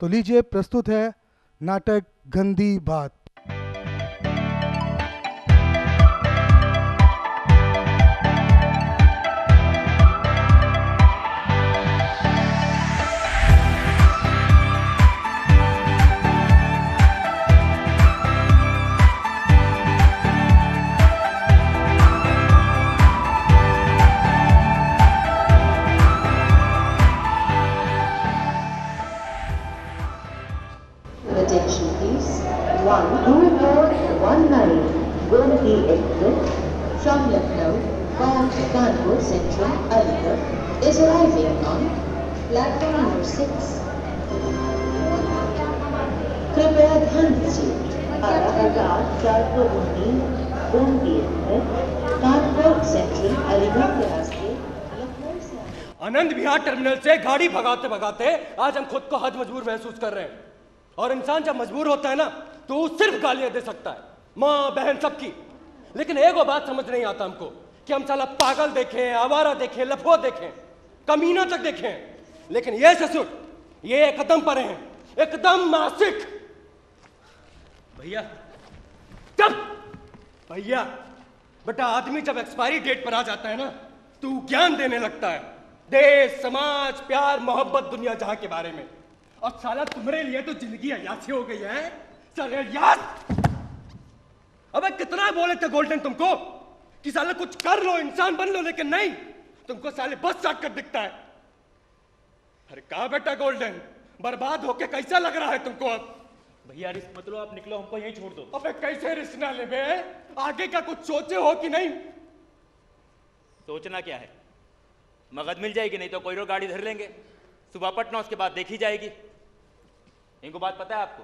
तो लीजिए प्रस्तुत है नाटक गंदी बात। Attention please. One Coimbatore 19 Gomti Express from Lucknow bound Kanpur Central, Aligarh is arriving on platform number 6. कृपया ध्यान दीजिए। 18419 गोमती एक्सप्रेस कानपुर सेंट्रल अलीगढ़ के रास्ते लखनऊ से आनंद विहार टर्मिनल से गाड़ी भगाते भगाते आज हम खुद को हद मजबूर महसूस कर रहे हैं। और इंसान जब मजबूर होता है ना तो वो सिर्फ गालियां दे सकता है, माँ बहन सबकी। लेकिन एक वो बात समझ नहीं आता हमको कि हम साला पागल देखें, आवारा देखें, लफुआ देखें, कमीना तक देखें, लेकिन ये ससुर ये एकदम परे हैं, एकदम मासिक। भैया जब भैया बेटा आदमी जब एक्सपायरी डेट पर आ जाता है ना तो ज्ञान देने लगता है, देश समाज प्यार मोहब्बत दुनिया जहां के बारे में। और साला तुम्हारे लिए तो जिंदगी अयासी हो गई है साले यार। अबे कितना बोले थे गोल्डन तुमको कि साले कुछ कर लो, इंसान बन लो, लेकिन नहीं, तुमको साले बस चाट कर दिखता है। अरे कहा बेटा गोल्डन, बर्बाद होके कैसा लग रहा है तुमको अब? भैया रिस्क मत लो, आप निकलो, हमको यहीं छोड़ दो। अबे कैसे रिस्क ना ले बे? आगे का कुछ सोचे हो कि नहीं? सोचना क्या है, मगध मिल जाएगी, नहीं तो कोई और गाड़ी धर लेंगे, सुबह पटना, उसके बाद देखी जाएगी। इनको बात पता है आपको,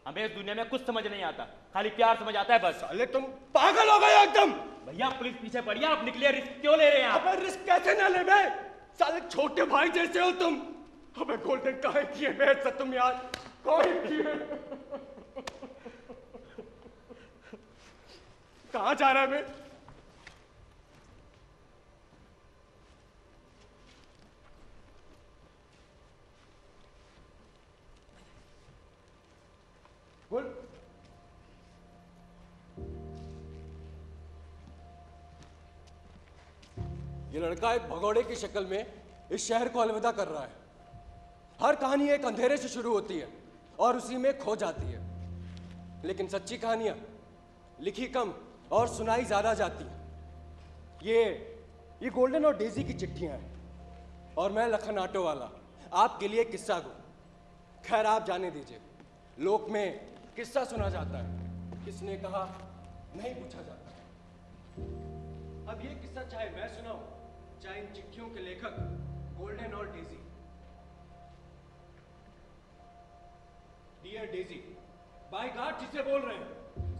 हमें इस दुनिया में कुछ समझ नहीं आता, खाली प्यार समझ आता है बस। साले तुम पागल हो गए एकदम। भैया पुलिस पीछे पड़ी है, आप निकले, रिस्क क्यों ले रहे हैं आप? अबे रिस्क कैसे ना ले बे? साले छोटे भाई जैसे हो तुम। अबे गोल्डन काहे किए बे तुम यार, काहे किए? कहाँ जा रहा है बे? बोल। ये लड़का एक भगोड़े की शक्ल में इस शहर को अलविदा कर रहा है। हर कहानी एक अंधेरे से शुरू होती है और उसी में खो जाती है, लेकिन सच्ची कहानियां लिखी कम और सुनाई ज्यादा जाती हैं। ये गोल्डन और डेजी की चिट्ठियां हैं और मैं लखन ऑटो वाला आपके लिए किस्सा गो। खैर आप जाने दीजिए, लोक में किस्सा सुना जाता है, किसने कहा नहीं पूछा जाता। अब ये किस्सा चाहे मैं सुनाऊं, चाहे इन चिट्ठियों के लेखक गोल्डन और Daisy. Dear Daisy, by God जिसे बोल रहे हैं,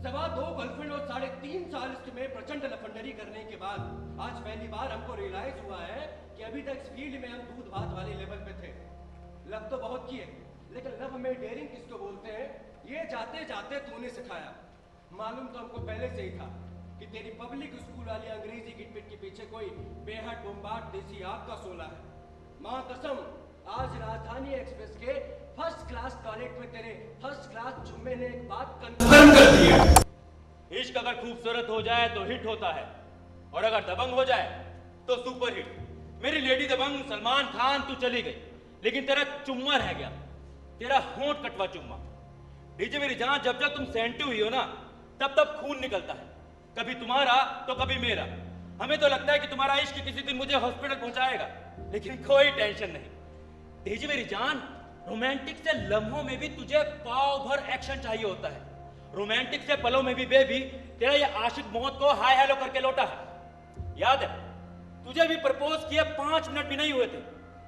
2.25 गर्लफ्रेंड और 3.5 साल इसमें प्रचंड लफंडरी करने के बाद आज पहली बार हमको रियलाइज हुआ है कि अभी तक इस फील्ड में हम दूध भात वाले लेवल पे थे। लव तो बहुत किए, लेकिन लव में डेयरिंग किसको बोलते हैं ये जाते जाते तूने सिखाया। मालूम तो हमको पहले से ही था कि तेरी पब्लिक स्कूल वाली अंग्रेजी गिटपिट के पीछे कोई बेहद बोम्बाट देसी आग का सोला है। माँ कसम, आज राजधानी एक्सप्रेस के फर्स्ट क्लास टॉयलेट में तेरे फर्स्ट क्लास जुम्मे ने एक बात कंफर्म कर दी है। इश्क अगर खूबसूरत हो जाए तो हिट होता है, और अगर दबंग हो जाए तो सुपर हिट। मेरी लेडी दबंग सलमान खान तू चली गई, लेकिन तेरा चुम्मा रह गया, तेरा होंठ कटवा चुम्मा। डीजे मेरी जान, जब जब तुम सेंटी हुई हो ना तब तब खून निकलता है, कभी तुम्हारा तो कभी मेरा। हमें तो लगता है कि तुम्हारा इश्क किसी दिन मुझे हॉस्पिटल पहुंचाएगा, लेकिन कोई टेंशन नहीं। डीजे मेरी जान, रोमांटिक से लम्हों में भी तुझे पाव भर एक्शन चाहिए होता है, रोमांटिक से पलों में भी बेबी तेरा ये आशिक मौत को हाय हेलो करके लौटा है। याद है तुझे भी प्रपोज किए 5 मिनट भी नहीं हुए थे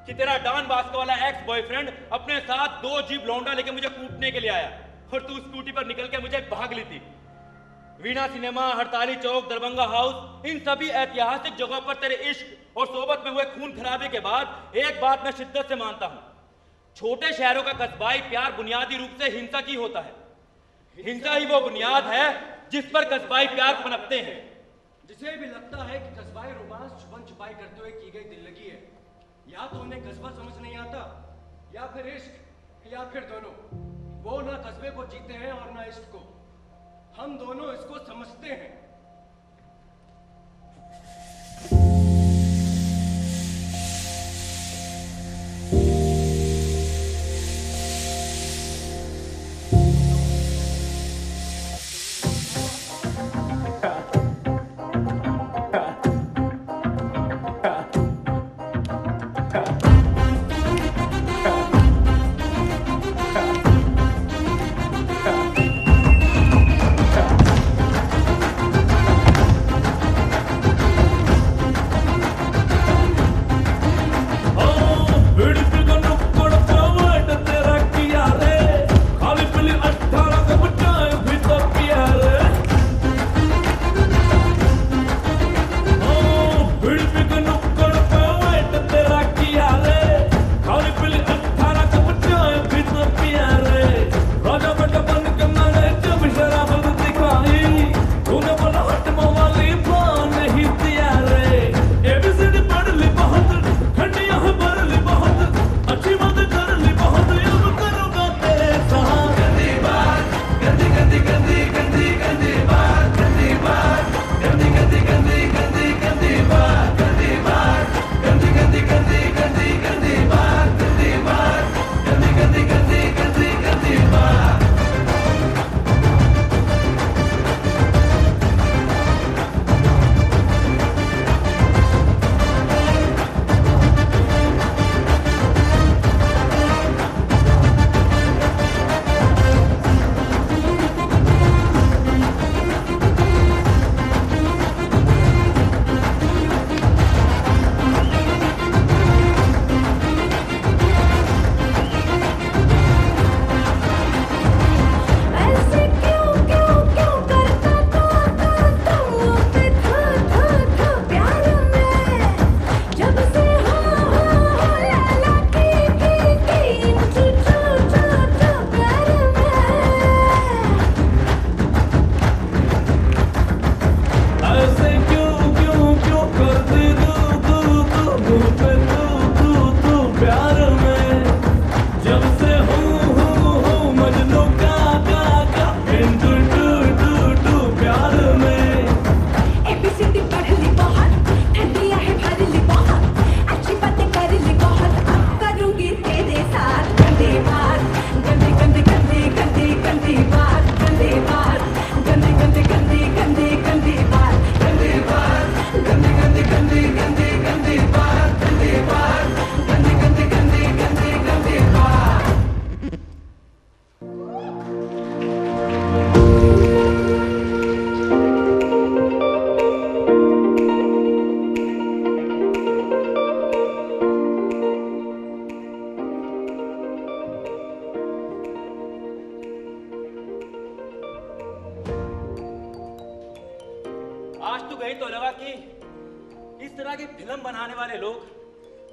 कि तेरा डॉन बास्को वाला एक्स बॉयफ्रेंड अपने साथ 2 जीप लौंडा लेके मुझे कूटने के लिए आया, और तू स्कूटी पर निकल के मुझे भाग ली थी। वीणा सिनेमा, हड़ताली चौक, दरभंगा हाउस, इन सभी ऐतिहासिक जगहों पर तेरे इश्क और सोबत में हुए खून खराबे के बाद एक बात मैं शिद्दत से मानता हूं, छोटे शहरों का कस्बाई प्यार बुनियादी रूप से हिंसा की होता है। हिंसा ही वो बुनियाद है जिस पर कस्बाई प्यार पनपते हैं। जिसे भी लगता है कि कस्बाई रोमांस छुपन छुपाई करते हुए की गई दिल लगी है, या तो उन्हें कस्बा समझ नहीं आता, या फिर इश्क या फिर दोनों? वो ना कस्बे को जीते हैं और ना इश्क को। हम दोनों इसको समझते हैं।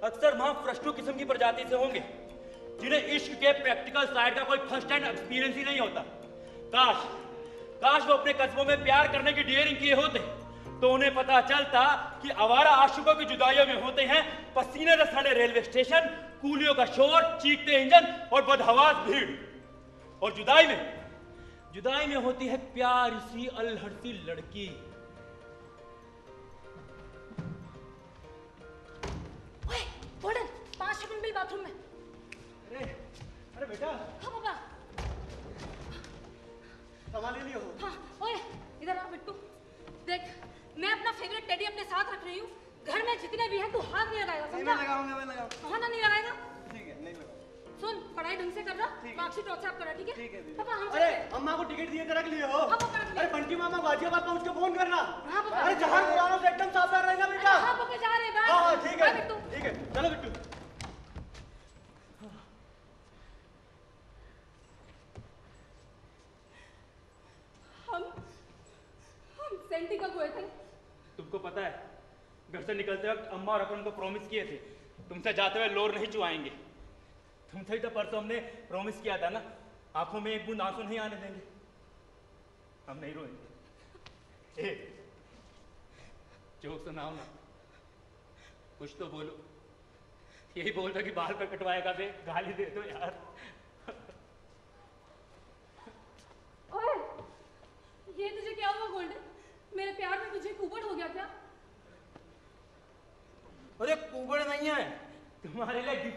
अक्सर महाफ्रष्टु किस्म की प्रजाति से होंगे जिन्हें इश्क के प्रैक्टिकल साइड का कोई फर्स्ट हैंड एक्सपीरियंस ही नहीं होता। काश काश वो अपने कस्बों में प्यार करने की डियरिंग किए होते तो उन्हें पता चलता कि आवारा आशिकों की जुदाइयों में होते हैं पसीने से सड़े रेलवे स्टेशन, कूलियों का शोर, चीखते इंजन और बदहवास भीड़। और जुदाई में होती है प्यारी सी अल्हड़ सी लड़की। ओए, वार्डन, 5 सेकंड मिल बाथरूम में। अरे बेटा। हाँ पापा। संभाल लियो हो। हाँ, ओए, इधर आ बिट्टू। देख, मैं अपना फेवरेट टेडी अपने साथ रख रही हूँ। घर में जितने भी हैं तू हाथ नहीं लगाएगा, समझा? मैं लगाऊंगा। हाँ ना, नहीं लगाएगा? ठीक है, नहीं लगाऊंगा। सुन, पढ़ाई ढंग से कर रहा, मार्कशीट व्हाट्सएप करा, ठीक है? ठीक है। पापा हम अरे अम्मा को टिकट दिए रख लियो हो। हाँ पापा रख लिया। अरे बंटी मामा गाजियाबाद पहुंच के फोन करना। हाँ पापा। अरे जहां पुरानों से एकदम साफ कर रहेगा बेटा। हाँ पापा जा रहे हैं। हाँ ठीक है बिट्टू। ठीक है, चलो बिट्टू। हम सेंटी कब हुए थे? तुमको पता है घर से निकलते वक्त अम्मा और अपन को प्रॉमिस किए थे तुमसे जाते हुए लोर नहीं चुआएंगे। तुमसे ही तो परसों हमने प्रॉमिस किया था ना, आंखों में एक बूंद आंसू नहीं आने देंगे, हम नहीं रोएंगे। जोक सुनाओ ना, कुछ तो बोलो। यही बोल दो कि बाल पर कटवाएगा बे, गाली दे दो यार।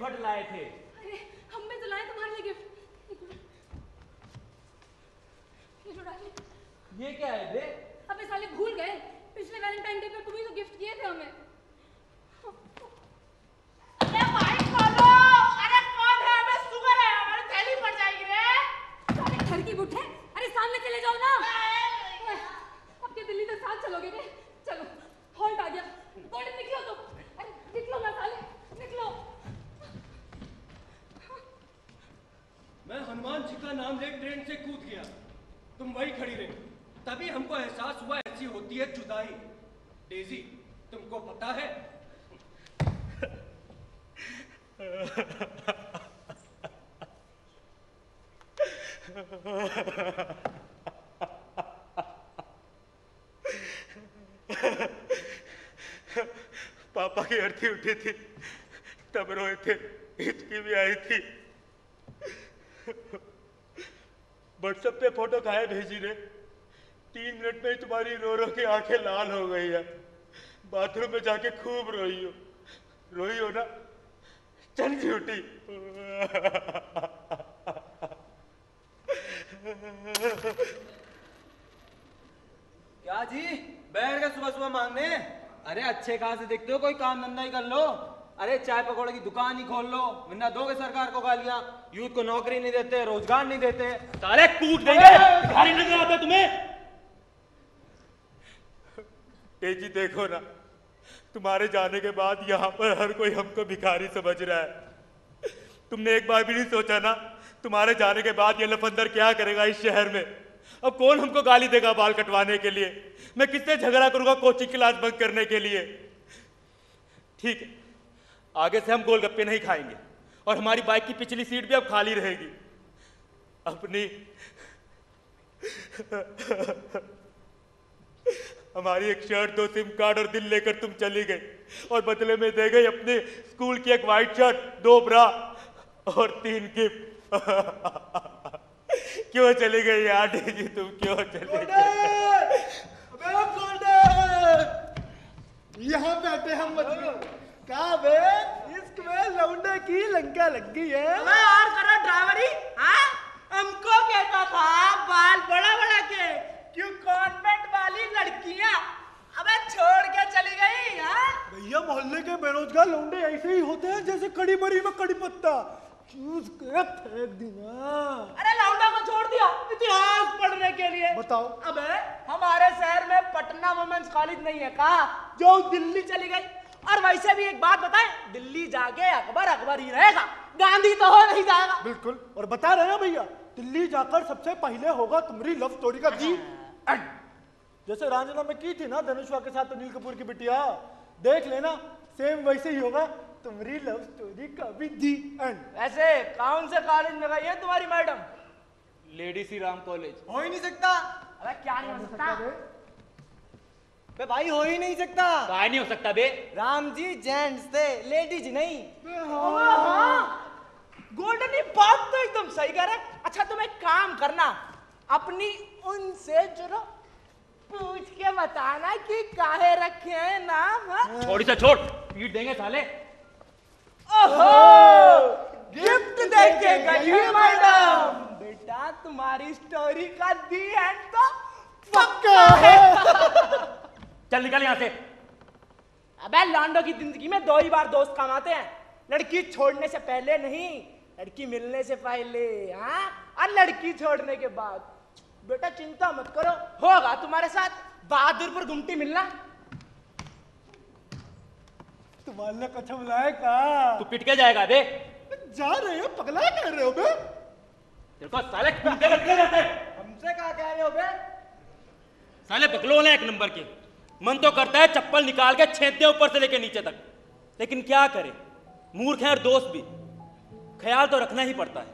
श्रीफल लाए थे। अरे हम भी तो लाए तुम्हारे लिए गिफ्ट। ये लो डार्लिंग। ये क्या है बे? अबे साले भूल गए, पिछले वैलेंटाइन डे पे तुम्ही तो गिफ्ट किए थे हमें। अरे भाई खोलो, अरे कौन है? हमें शुगर है, हमारी थैली पड़ जाएगी रे। साले घर की बुढ़े, अरे सामने चले जाओ ना। अब के दिल्ली तक साथ चलोगे रे? चलो, हॉल्ट आ गया। गोल्डन निकलो तुम, अरे निकलो ना साले, निकलो। मैं हनुमान जी का नाम ले ट्रेन से कूद गया, तुम वही खड़ी रही। तभी हमको एहसास हुआ ऐसी होती है जुदाई। डेजी, तुमको पता है? पापा की अर्थी उठी थी, तब रोए थे, हिचकी भी आई थी। व्हाट्सएप पे फोटो काहे भेजी रे? 3 मिनट में ही तुम्हारी रो रो के आंखें लाल हो गई है। बाथरूम में जाके खूब रोई हो ना? चल झूठी। क्या जी बैठ गए सुबह सुबह मांगने? अरे अच्छे कहाँ से देखते हो, कोई काम धंधा ही कर लो। अरे चाय पकौड़े की दुकान ही खोल लो, वरना दोगे सरकार को गालियां। यूथ को नौकरी नहीं देते, रोजगार नहीं देते। साले कूट देंगे, भिखारी नजर आता तुम्हें? तेजी देखो ना, तुम्हारे जाने के बाद यहाँ पर हर कोई हमको भिखारी समझ रहा है। तुमने एक बार भी नहीं सोचा ना, तुम्हारे जाने के बाद ये लफंदर क्या करेगा इस शहर में? अब कौन हमको गाली देगा बाल कटवाने के लिए? मैं किससे झगड़ा करूंगा कोचिंग क्लास बंक करने के लिए? ठीक है, आगे से हम गोलगप्पे नहीं खाएंगे और हमारी बाइक की पिछली सीट भी अब खाली रहेगी। अपनी हमारी एक शर्ट, 2 सिम कार्ड और दिल लेकर तुम चली गई और बदले में दे गई अपने स्कूल की एक व्हाइट शर्ट, 2 ब्रा और 3 गिफ्ट। क्यों चली गई यार जी, तुम क्यों चली गई? यहाँ बैठे हम मजनू का बे, इश्क में लौंडे की लंका लग गई है। अबे और करो ड्राइवरी, हाँ? हमको कहता था बाल बड़ा बड़ा के, क्यों कॉन्वेंट वाली लड़कियां अबे छोड़ के चली गई, हाँ? भैया मोहल्ले के बेरोजगार लौंडे ऐसे ही होते हैं जैसे कड़ी मरी में कड़ी पत्ता, चूस के फेंक देना। अरे लौंडा को छोड़ दिया इतिहास पढ़ने के लिए। बताओ। अबे हमारे शहर में पटना वुमेन्स कॉलेज नहीं है का, जो दिल्ली चली गई। और वैसे भी एक बात बताएं, दिल्ली जाके अकबर ही रहेगा, गांधी तो हो नहीं जाएगा। बिल्कुल, और बता रहे हैं भैया, दिल्ली जाकर सबसे पहले होगा तुम्हारी लव स्टोरी का दी एंड। जैसे रांझना में की थी ना धनुष्वा के साथ अनिल कपूर की बिटिया, देख लेना सेम वैसे ही होगा तुम्हारी लव स्टोरी का भी दी एंड। वैसे कौन से कॉलेज में गई है तुम्हारी madam? Lady Shri Ram college. हो ही नहीं सकता। अरे क्या नहीं हो सकता? बे भाई हो ही नहीं सकता। काहे नहीं हो सकता बे? राम जी जेंट्स थे, लेडीज नहीं। हाँ, गोल्डन, ये बात तो एकदम सही कह रहे। अच्छा तुम एक काम करना, अपनी उनसे जरा पूछ के बताना कि काहे रखे हैं नाम। हाँ? छोड़ी से छोड़, पीट देंगे साले। ओहो, गिफ्ट देके गई है मैडम। बेटा तुम्हारी स्टोरी का दी एंड तो पक्का है। चल निकल यहाँ से। अबे लॉन्डो की जिंदगी में 2 ही बार दोस्त काम आते हैं, लड़की छोड़ने से पहले नहीं, लड़की मिलने से पहले, हाँ? और लड़की छोड़ने के बाद। बेटा चिंता मत करो, होगा तुम्हारे साथ बहादुरपुर गुमटी मिलना। तुम्हारे कछम लायका तू पिट के जाएगा बे। जा रहे हो, पगला कर रहे हो बे? तेरे को साले कुत्ते करके जाते हैं। हमसे क्या कह रहे हो बे? साले बकलोल हैं 1 नंबर के। मन तो करता है चप्पल निकाल के छेद दे ऊपर से लेके नीचे तक, लेकिन क्या करे, मूर्ख हैं और दोस्त भी, ख्याल तो रखना ही पड़ता है।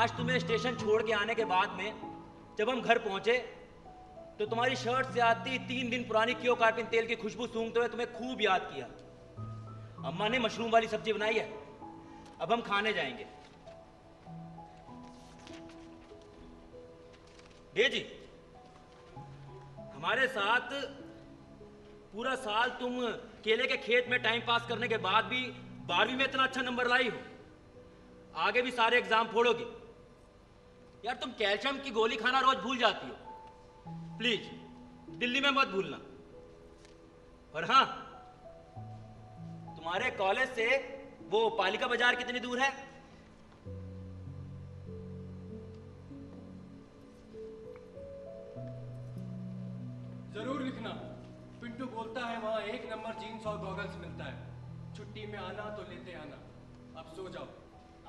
आज तुम्हें स्टेशन छोड़ के आने के बाद में जब हम घर पहुंचे तो तुम्हारी शर्ट से आती 3 दिन पुरानी क्यो कार्पिन तेल की खुशबू सूंघते हुए तुम्हें खूब याद किया। अम्मा ने मशरूम वाली सब्जी बनाई है, अब हम खाने जाएंगे। ये जी, हमारे साथ पूरा साल तुम केले के खेत में टाइम पास करने के बाद भी 12वीं में इतना अच्छा नंबर लाई हो, आगे भी सारे एग्जाम फोड़ोगी। यार तुम कैल्शियम की गोली खाना रोज भूल जाती हो, प्लीज दिल्ली में मत भूलना। और हाँ, तुम्हारे कॉलेज से वो पालिका बाजार कितनी दूर है? जरूर लिखना। पिंटू बोलता है वहां 1 नंबर जीन्स और गॉगल्स मिलता है। छुट्टी में आना तो लेते आना। अब सो जाओ,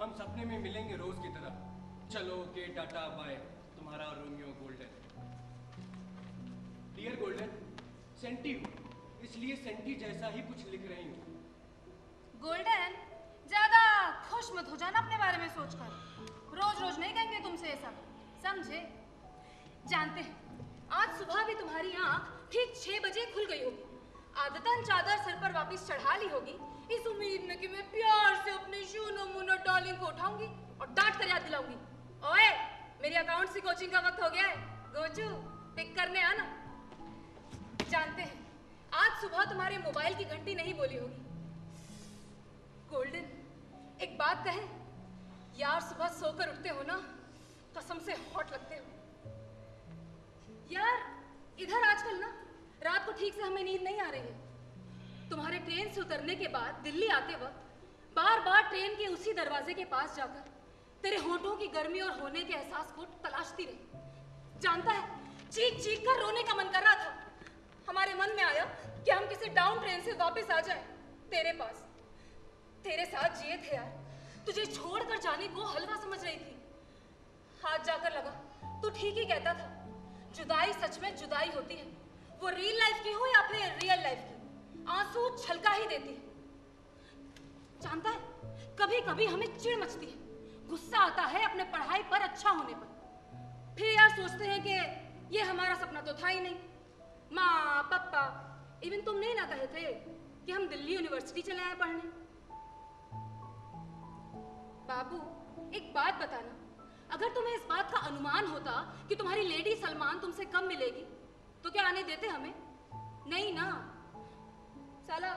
हम सपने में मिलेंगे रोज की तरह। चलो ओके, टाटा बाय, तुम्हारा Romeo Golden. Dear Golden, senti हूँ, इसलिए सेंटी जैसा ही कुछ लिख रही हूँ। गोल्डन, ज्यादा खुश मत हो जाना अपने बारे में सोचकर। रोज रोज नहीं कहेंगे तुमसे ये सब, समझे? जानते हैं आज सुबह भी तुम्हारी आंख ठीक 6 बजे खुल गई होगी। आदतन चादर सर पर वापस चढ़ा ली होगी, इस उम्मीद में कि मैं प्यार से अपने शूनो मुनो डार्लिंग को उठाऊंगी और डांट कर याद दिलाऊंगी, ओए मेरी अकाउंट से कोचिंग का वक्त हो गया है, गोचू पिक करने आना। जानते हैं आज सुबह तुम्हारे मोबाइल की घंटी नहीं बोली होगी। गोल्डन, एक बात कहे, यार सुबह सोकर उठते हो ना, कसम से हॉट लगते हो यार। इधर आजकल ना रात को ठीक से हमें नींद नहीं आ रही है। तुम्हारे ट्रेन से उतरने के बाद दिल्ली आते वक्त बार बार ट्रेन के उसी दरवाजे के पास जाकर तेरे होठों की गर्मी और होने के एहसास को तलाशती रही। जानता है चीख चीख कर रोने का मन कर रहा था। हमारे मन में आया कि हम किसी डाउन ट्रेन से वापस आ जाएं तेरे पास, तेरे साथ जिए थे यार। तुझे छोड़कर जाने को हलवा समझ रही थी, हाथ जाकर लगा तू ठीक ही कहता था। जुदाई सच में जुदाई होती है, वो रियल लाइफ की हो या फिर रियल लाइफ की, आंसू छलका ही देती है। जानता है कभी कभी हमें चिढ़ मचती है, गुस्सा आता है अपने पढ़ाई पर अच्छा होने पर। फिर यार सोचते हैं कि ये हमारा सपना तो था ही नहीं। माँ पापा इवन तुम नहीं ना कहे थे कि हम दिल्ली यूनिवर्सिटी चले आए पढ़ने। बाबू एक बात बताना, अगर तुम्हें इस बात का अनुमान होता कि तुम्हारी लेडी सलमान तुमसे कम मिलेगी तो क्या आने देते हमें? नहीं ना साला,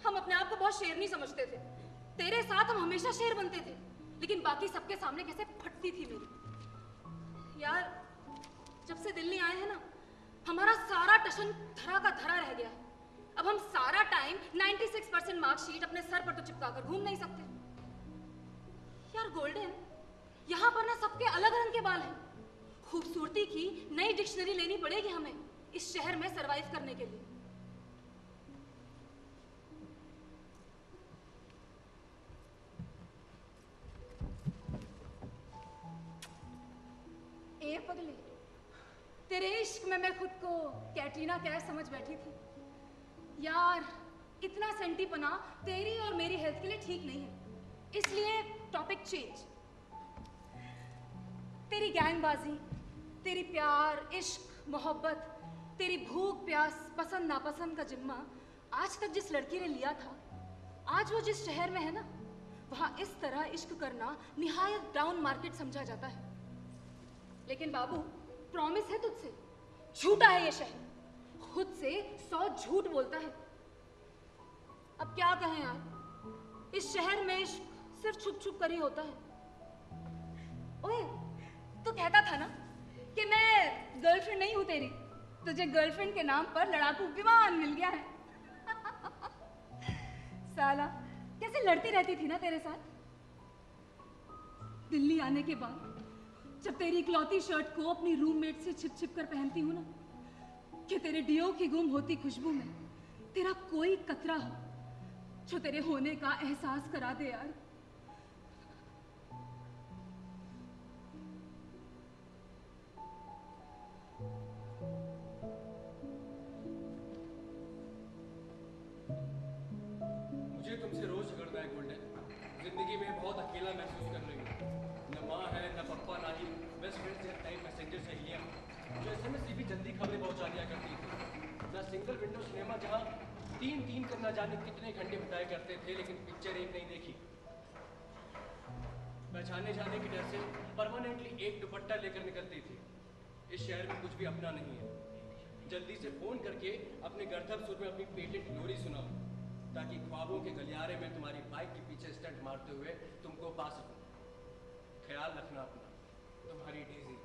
हम अपने आप को बहुत शेरनी समझते थे। तेरे साथ हम हमेशा शेर बनते थे, लेकिन बाकी सबके सामने कैसे फटती थी मेरी। यार जब से दिल्ली आए हैं ना, हमारा सारा टशन धरा का धरा रह गया है। अब हम सारा टाइम 96% मार्कशीट अपने सर पर तो चिपका कर घूम नहीं सकते। यार गोल्डन, यहाँ पर ना सबके अलग रंग के बाल हैं। खूबसूरती की नई डिक्शनरी लेनी पड़ेगी हमें इस शहर में सरवाइव करने के लिए। ए पगले, तेरे इश्क में मैं खुद को कैटरीना कैफ समझ बैठी थी। यार इतना सेंटीपना तेरी और मेरी हेल्थ के लिए ठीक नहीं है, इसलिए टॉपिक चेंज। तेरी गैंगबाजी, तेरी प्यार, इश्क, मोहब्बत, तेरी भूख प्यास, पसंद नापसंद का जिम्मा आज तक जिस लड़की ने लिया था, आज वो जिस शहर में है ना, वहां इस तरह इश्क करना निहायत डाउन मार्केट समझा जाता है। लेकिन बाबू प्रॉमिस है तुझसे, झूठा है ये शहर, खुद से 100 झूठ बोलता है। अब क्या कहें यार, इस शहर में इश्क सिर्फ छुप छुप कर ही होता है। ओए तू कहता था ना कि मैं गर्लफ्रेंड नहीं हूं तेरी, तुझे गर्लफ्रेंड के नाम पर लड़ाकू विमान मिल गया है। साला कैसे लड़ती रहती थी ना तेरे साथ। दिल्ली आने के बाद जब तेरी इकलौती शर्ट को अपनी रूममेट से छिप छिप कर पहनती हूँ ना, कि तेरे डियो की गुम होती खुशबू में तेरा कोई कतरा हो जो तेरे होने का एहसास करा दे यार। मुझे तुमसे रोज झगड़ना है गोल्डन। जिंदगी में बहुत अकेला महसूस कर रही हूँ। न माँ है न पप्पा ना ही बेस्ट फ्रेंड से टाइम मैसेंजर सहेलियाँ जो SMS से भी जल्दी खबरें पहुँचा दिया करती थी, न सिंगल विंडो सिनेमा जहाँ तीन कर न जाने कितने घंटे बिताए करते थे लेकिन पिक्चर एक नहीं देखी। पहचाने जाने की डर से परमानेंटली एक दुपट्टा लेकर निकलती थी। इस शहर में कुछ भी अपना नहीं है। जल्दी से फोन करके अपने गर्थब सुर में अपनी पेटेंट लोरी सुनाओ ताकि ख्वाबों के गलियारे में तुम्हारी बाइक के पीछे स्टंट मारते हुए तुमको पा सकूं। ख्याल रखना अपना, तुम्हारी डेजी।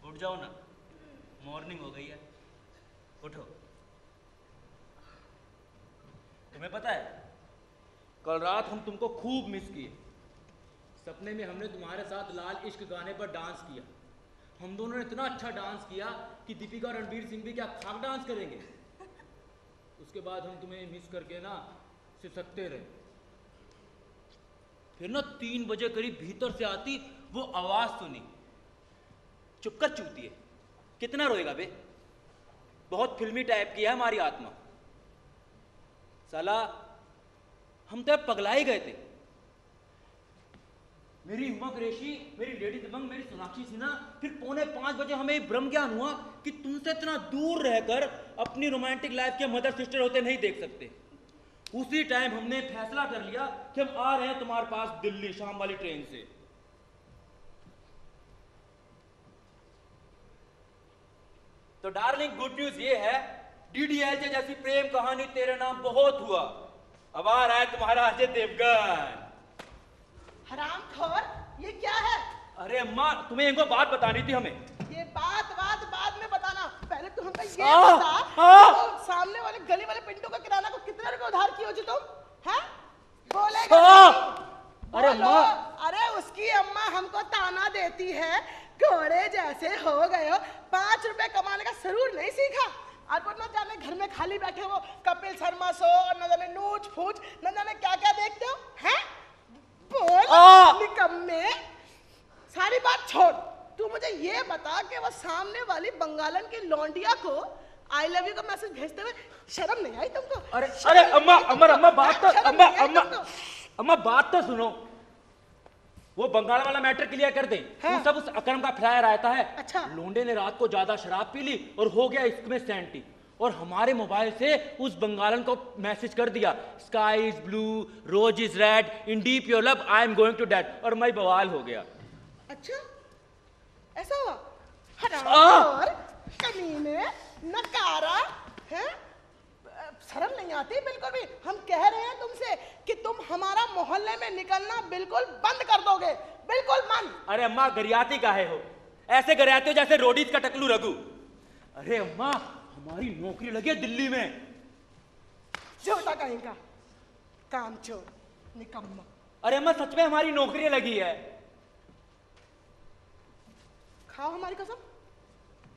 उठ जाओ ना, मॉर्निंग हो गई है, उठो। तुम्हें पता है कल रात हम तुमको खूब मिस किए। सपने में हमने तुम्हारे साथ लाल इश्क गाने पर डांस किया। हम दोनों ने इतना अच्छा डांस किया कि दीपिका और रणवीर सिंह भी क्या खाक डांस करेंगे। उसके बाद हम तुम्हें मिस करके ना सिसकते रहे। फिर ना 3 बजे करीब भीतर से आती वो आवाज सुनी, चुप कर चूती है। कितना रोएगा बे, बहुत फिल्मी टाइप की है हमारी आत्मा। साला हम तो पगला ही गए थे। मेरी उमा कुरैशी, मेरी लेडी दबंग, मेरी सोनाक्षी सिन्हा, फिर 4:45 बजे हमें ब्रह्म ज्ञान हुआ कि तुमसे इतना दूर रहकर अपनी रोमांटिक लाइफ के मदर सिस्टर होते नहीं देख सकते। उसी टाइम हमने फैसला कर लिया कि हम आ रहे हैं तुम्हारे पास दिल्ली शाम वाली ट्रेन से। तो डार्लिंग गुड न्यूज ये है डीडीएलजे जैसी प्रेम कहानी तेरे नाम बहुत हुआ। अब आ रहा है तुम्हारा अजय देवगन। हरामखोर, ये क्या है? अरे अम्मा, तुम्हें इनको बात बतानी थी हमें। ये बात बाद में बताना, पहले तुम हमें ये बता तो सामने वाले गली वाले पिंटू का किराना को कितने रुपए उधार किए हो जी तुम? हैं? बोलेगा नहीं? अरे अम्मा, अरे उसकी अम्मा हमको ताना देती है, घोड़े जैसे हो गए हो, 5 रुपए कमाने का जरूर नहीं सीखा। और न जाने घर में खाली बैठे हो कपिल शर्मा शो और न जाने नूच फूच न जाने क्या क्या देखते हो, हैं? बोल निकम्मे। सारी बात छोड़, तू मुझे ये बता कि वो सामने वाली बंगालन की लौंडिया को आई लव यू का मैसेज भेजते हुए शर्म नहीं आई तुमको? अरे अरे अम्मा बात तो अम्मा बात तो सुनो। वो बंगाल वाला मैटर क्लियर कर दे। हाँ। सब उस अकरम का फ्लायर आता है। अच्छा। लोंडे ने रात को ज्यादा शराब पी ली और हो गया इसमें सैंटी, और हमारे मोबाइल से उस बंगालन को मैसेज कर दिया, sky is blue, rose is red, in deep your love I am going to dead, और मैं बवाल हो गया। अच्छा, ऐसा हुआ? हरामखोर, कमीने, नकारा, हैं? शर्म नहीं आती बिल्कुल भी? हम कह रहे हैं तुमसे कि तुम हमारा मोहल्ले में निकलना बिल्कुल बंद कर दोगे, बिल्कुल बंद। अरे अम्मा, गरियाती काहे हो? ऐसे गरियाते हो जैसे रोडीज का टकलू रघु। अरे अम्मा, हमारी नौकरी लगी है दिल्ली में। झूठा कहीं का काम चोर, निकम्मा। अरे अम्मा, सच में हमारी नौकरी लगी है। खाओ हमारी कसम,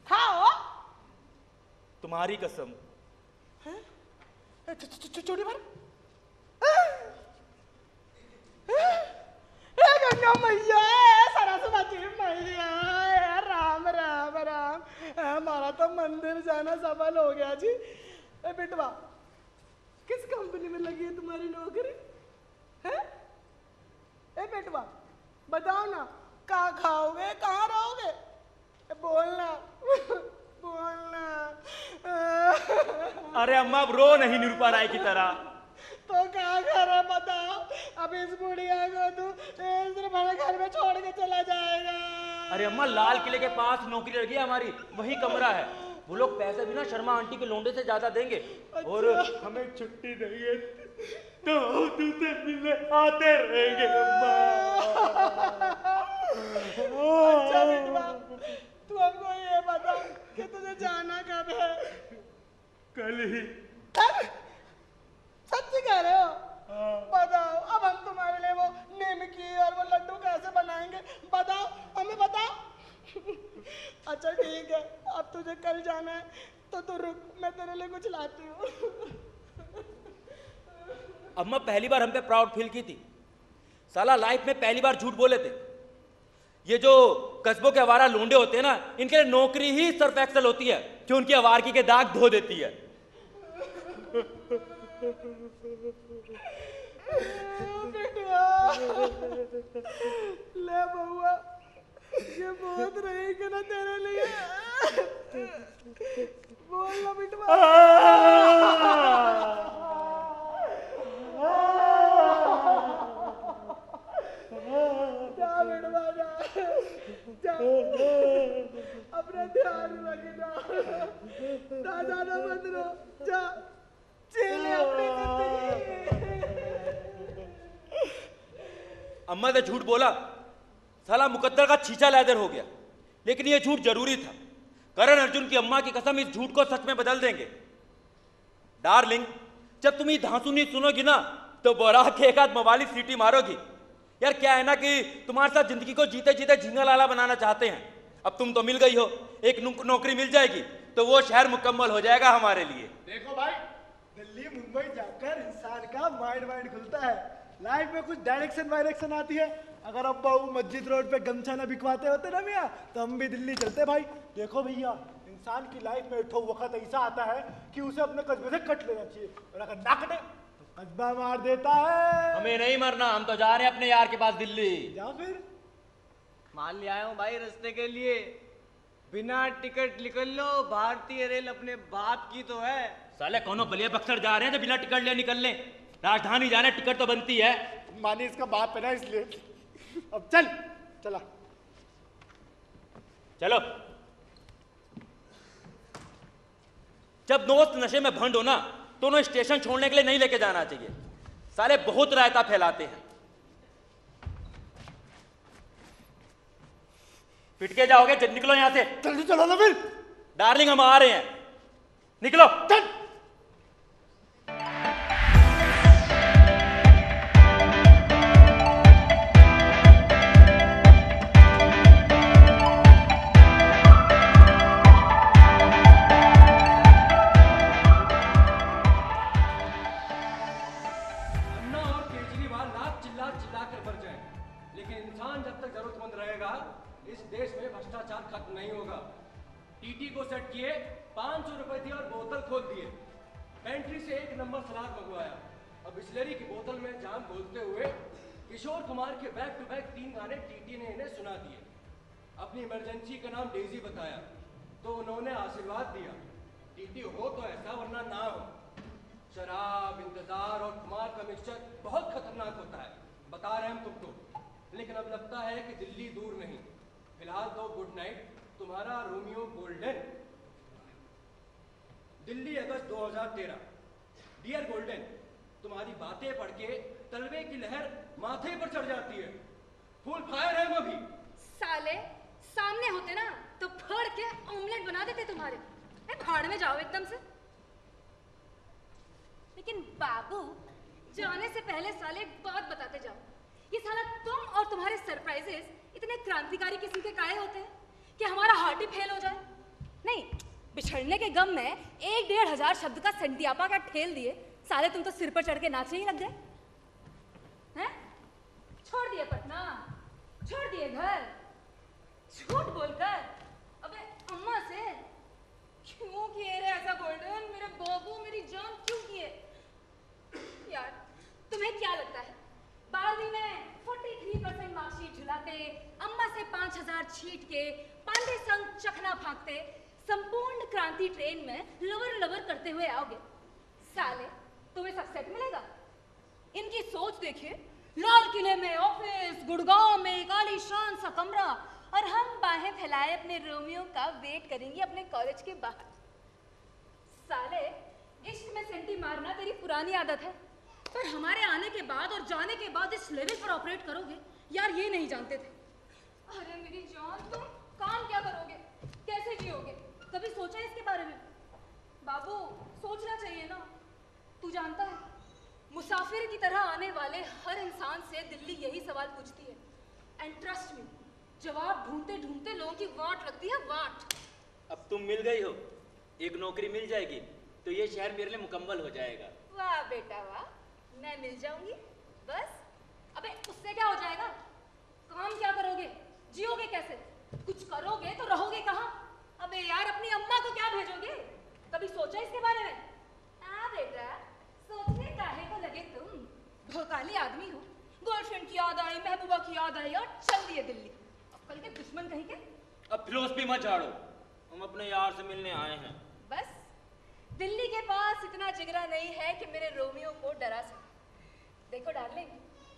खाओ। तुम्हारी कसम। चोरी भर। गंगा मैया, सरस्वती मैया, राम राम राम, हमारा तो मंदिर जाना सफल हो गया जी। ए बेटवा, किस कंपनी में लगी है तुम्हारी नौकरी? है? ए बेटवा, बताओ ना, कहाँ खाओगे, कहाँ रहोगे? बोलना बोलना। अरे अम्मा, अब रो नहीं निरूपा राय की तरह। तो कहाँ घर है बताओ? अब इस बुढ़िया को तू सिर्फ हमारे घर में छोड़ के चला जाएगा। अरे अम्मा, लाल किले के पास नौकरी लगी है हमारी, वही कमरा है। वो लोग पैसे भी ना शर्मा आंटी के लोंडे से ज्यादा देंगे। अच्छा। और हमें छुट्टी नहीं है तो हम तुझसे मिलने आते रहेंगे अम्मा। अच्छा बेटवा, तू हमको ये बता कि तुझे जाना कब है? कल ही। सच्ची कह रहे हो? बताओ, अब हम तुम्हारे लिए वो निमकी और वो लड्डू कैसे बनाएंगे? बताओ, हमें बताओ। अच्छा ठीक है, अब तुझे कल जाना है तो तू रुक, मैं तेरे लिए कुछ लाती हूँ। अम्मा, पहली बार हम पे प्राउड फील की थी। साला लाइफ में पहली बार झूठ बोले थे। ये जो कस्बों के आवारा लोंडे होते हैं ना, इनके लिए नौकरी ही सर्फ एक्सेल होती है, जो उनकी आवारगी के दाग धो देती है। ले बउआ, ये बहुत रहेगी ना तेरे लिए। बोल ना बिटवा। जा बिटवा जा, जा अपना ध्यान रखना, दादा मत रो, जा चले अपनी जिंदगी। अम्मा ने झूठ बोला, साला मुकद्दर का छींचा लैदर हो गया, लेकिन ये झूठ जरूरी था। करण अर्जुन की अम्मा की कसम, इस झूठ को सच में बदल देंगे। डार्लिंग, जब तुम ये धांसुनी सुनोगी ना, तो बोरा के एक आध मवाली सीटी मारोगी। यार क्या है ना कि तुम्हारे साथ जिंदगी को जीते जीते झींगा लाला बनाना चाहते हैं। अब तुम तो मिल गई हो, एक नौकरी मिल जाएगी तो वो शहर मुकम्मल हो जाएगा हमारे लिए। देखो भाई, दिल्ली मुंबई जाकर इंसान का माइंड खुलता है, लाइफ में कुछ डायरेक्शन वायरेक्शन आती है। अगर अब बहू मस्जिद रोड पे गमछा ना बिकवाते होते ना मियाँ, तो हम भी दिल्ली चलते भाई। देखो भैया, इंसान की लाइफ में ठो वक्त ऐसा आता है कि उसे अपने कस्बे से कट लेना चाहिए, और अगर ना कटे तो कस्बा मार देता है। हमें नहीं मरना, हम तो जा रहे हैं अपने यार के पास दिल्ली। या फिर मान ले आया हूँ भाई रास्ते के लिए, बिना टिकट निकल लो। भारतीय रेल अपने बाप की तो है। साले कौनो बलिया बक्सर जा रहे हैं जो बिना टिकट लिए निकल लें? राजधानी जाने टिकट तो बनती है। मानी इसका बाप है ना, इसलिए। अब चल, चला चलो जब दोस्त नशे में भंड हो ना तो उन्हें स्टेशन छोड़ने के लिए नहीं लेके जाना चाहिए। साले बहुत रायता फैलाते हैं। पिट के जाओगे, निकलो यहां से। जल्दी चलो ना फिर। डार्लिंग हम आ रहे हैं, निकलो। चल। इस देश में भ्रष्टाचार खत्म नहीं होगा। टीटी को सेट किए, 500 रुपए दिए और बोतल खोल दिए। पेंट्री से 1 नंबर सलाद मंगवाया। अब बिस्लरी की बोतल में जाम घोलते हुए किशोर कुमार के बैक टू बैक 3 गाने टीटी ने इन्हें सुना दिए। अपनी इमरजेंसी का नाम डेजी बताया तो उन्होंने आशीर्वाद दिया, टीटी हो तो ऐसा वरना ना हो। शराब, इंतजार और कुमार का मिक्सचर बहुत खतरनाक होता है, बता रहे हम तुमको। लेकिन अब लगता है कि दिल्ली दूर नहीं। फिलहाल तो गुड नाइट, तुम्हारा रोमियो गोल्डन। दिल्ली अगस्त 2013। डियर गोल्डन, तुम्हारी बातें पढ़ के तलवे की लहर माथे पर चढ़ जाती है। फुल फायर है हम अभी। साले सामने होते ना तो फोड़ के ऑमलेट बना देते तुम्हारे। भाड़ में जाओ एकदम से। लेकिन बाबू, जाने से पहले साले एक बात बताते जाओ। ये साला तुम और तुम्हारे सरप्राइजेस इतने क्रांतिकारी किस्म के काहे होते हैं कि हमारा हार्ट ही फेल हो जाए? नहीं, बिछड़ने के गम में 1-1.5 हजार शब्द का संटियापा का ठेल दिए साले तुम तो सिर पर चढ़ के नाचने ही लग गए हैं? छोड़ दिए पटना, छोड़ दिए घर, झूठ बोलकर। अबे अम्मा से क्यों किए रे ऐसा गोल्डन? मेरे बाबू, मेरी जान क्यों किए? यार तुम्हें क्या लगता है 12वीं में 43% मार्कशीट झुलाते, अम्मा से 5000 छीट के, पांडे संग चखना फांकते, संपूर्ण क्रांति ट्रेन में लवर लवर करते हुए आओगे? साले तुम्हें सब सेट मिलेगा? इनकी सोच देखिए, लाल किले में ऑफिस, गुड़गांव में एक आलीशान सा कमरा, और हम बाहें फैलाए अपने रोमियो का वेट करेंगे अपने कॉलेज के बाहर। साले इश्क में सेंटी मारना तेरी पुरानी आदत है, पर हमारे आने के बाद और जाने के बाद इस लेवल पर ऑपरेट करोगे, यार ये नहीं जानते थे। अरे मेरी जान, तुम काम क्या करोगे, कैसे जियोगे, कभी सोचा इसके बारे में? बाबू सोचना चाहिए ना। तू जानता है, मुसाफिर की तरह आने वाले हर इंसान से दिल्ली यही सवाल पूछती है, एंड ट्रस्ट मी, जवाब ढूंढते ढूंढते लोगों की वाट लगती है, वाट। अब तुम मिल गई हो, एक नौकरी मिल जाएगी तो ये शहर मेरे लिए मुकम्मल हो जाएगा। वाह बेटा वाह, मैं मिल जाऊंगी बस। अबे उससे क्या हो जाएगा? काम क्या करोगे, जियोगे कैसे, कुछ करोगे तो रहोगे कहाँ? अबे यार अपनी अम्मा को क्या भेजोगे, कभी सोचा इसके बारे में? बेटा सोचने काहे को लगे तुम, भोकाली आदमी हो। गर्लफ्रेंड की याद आई, महबूबा की याद आई और चल दिए दिल्ली। अब कल के दुश्मन कहीं के। अब फिलोसफी मत झाड़ो, हम अपने यार से मिलने आए हैं। बस दिल्ली के पास इतना जिगरा नहीं है कि मेरे रोमियो को डरा सके। देखो डार्लिंग,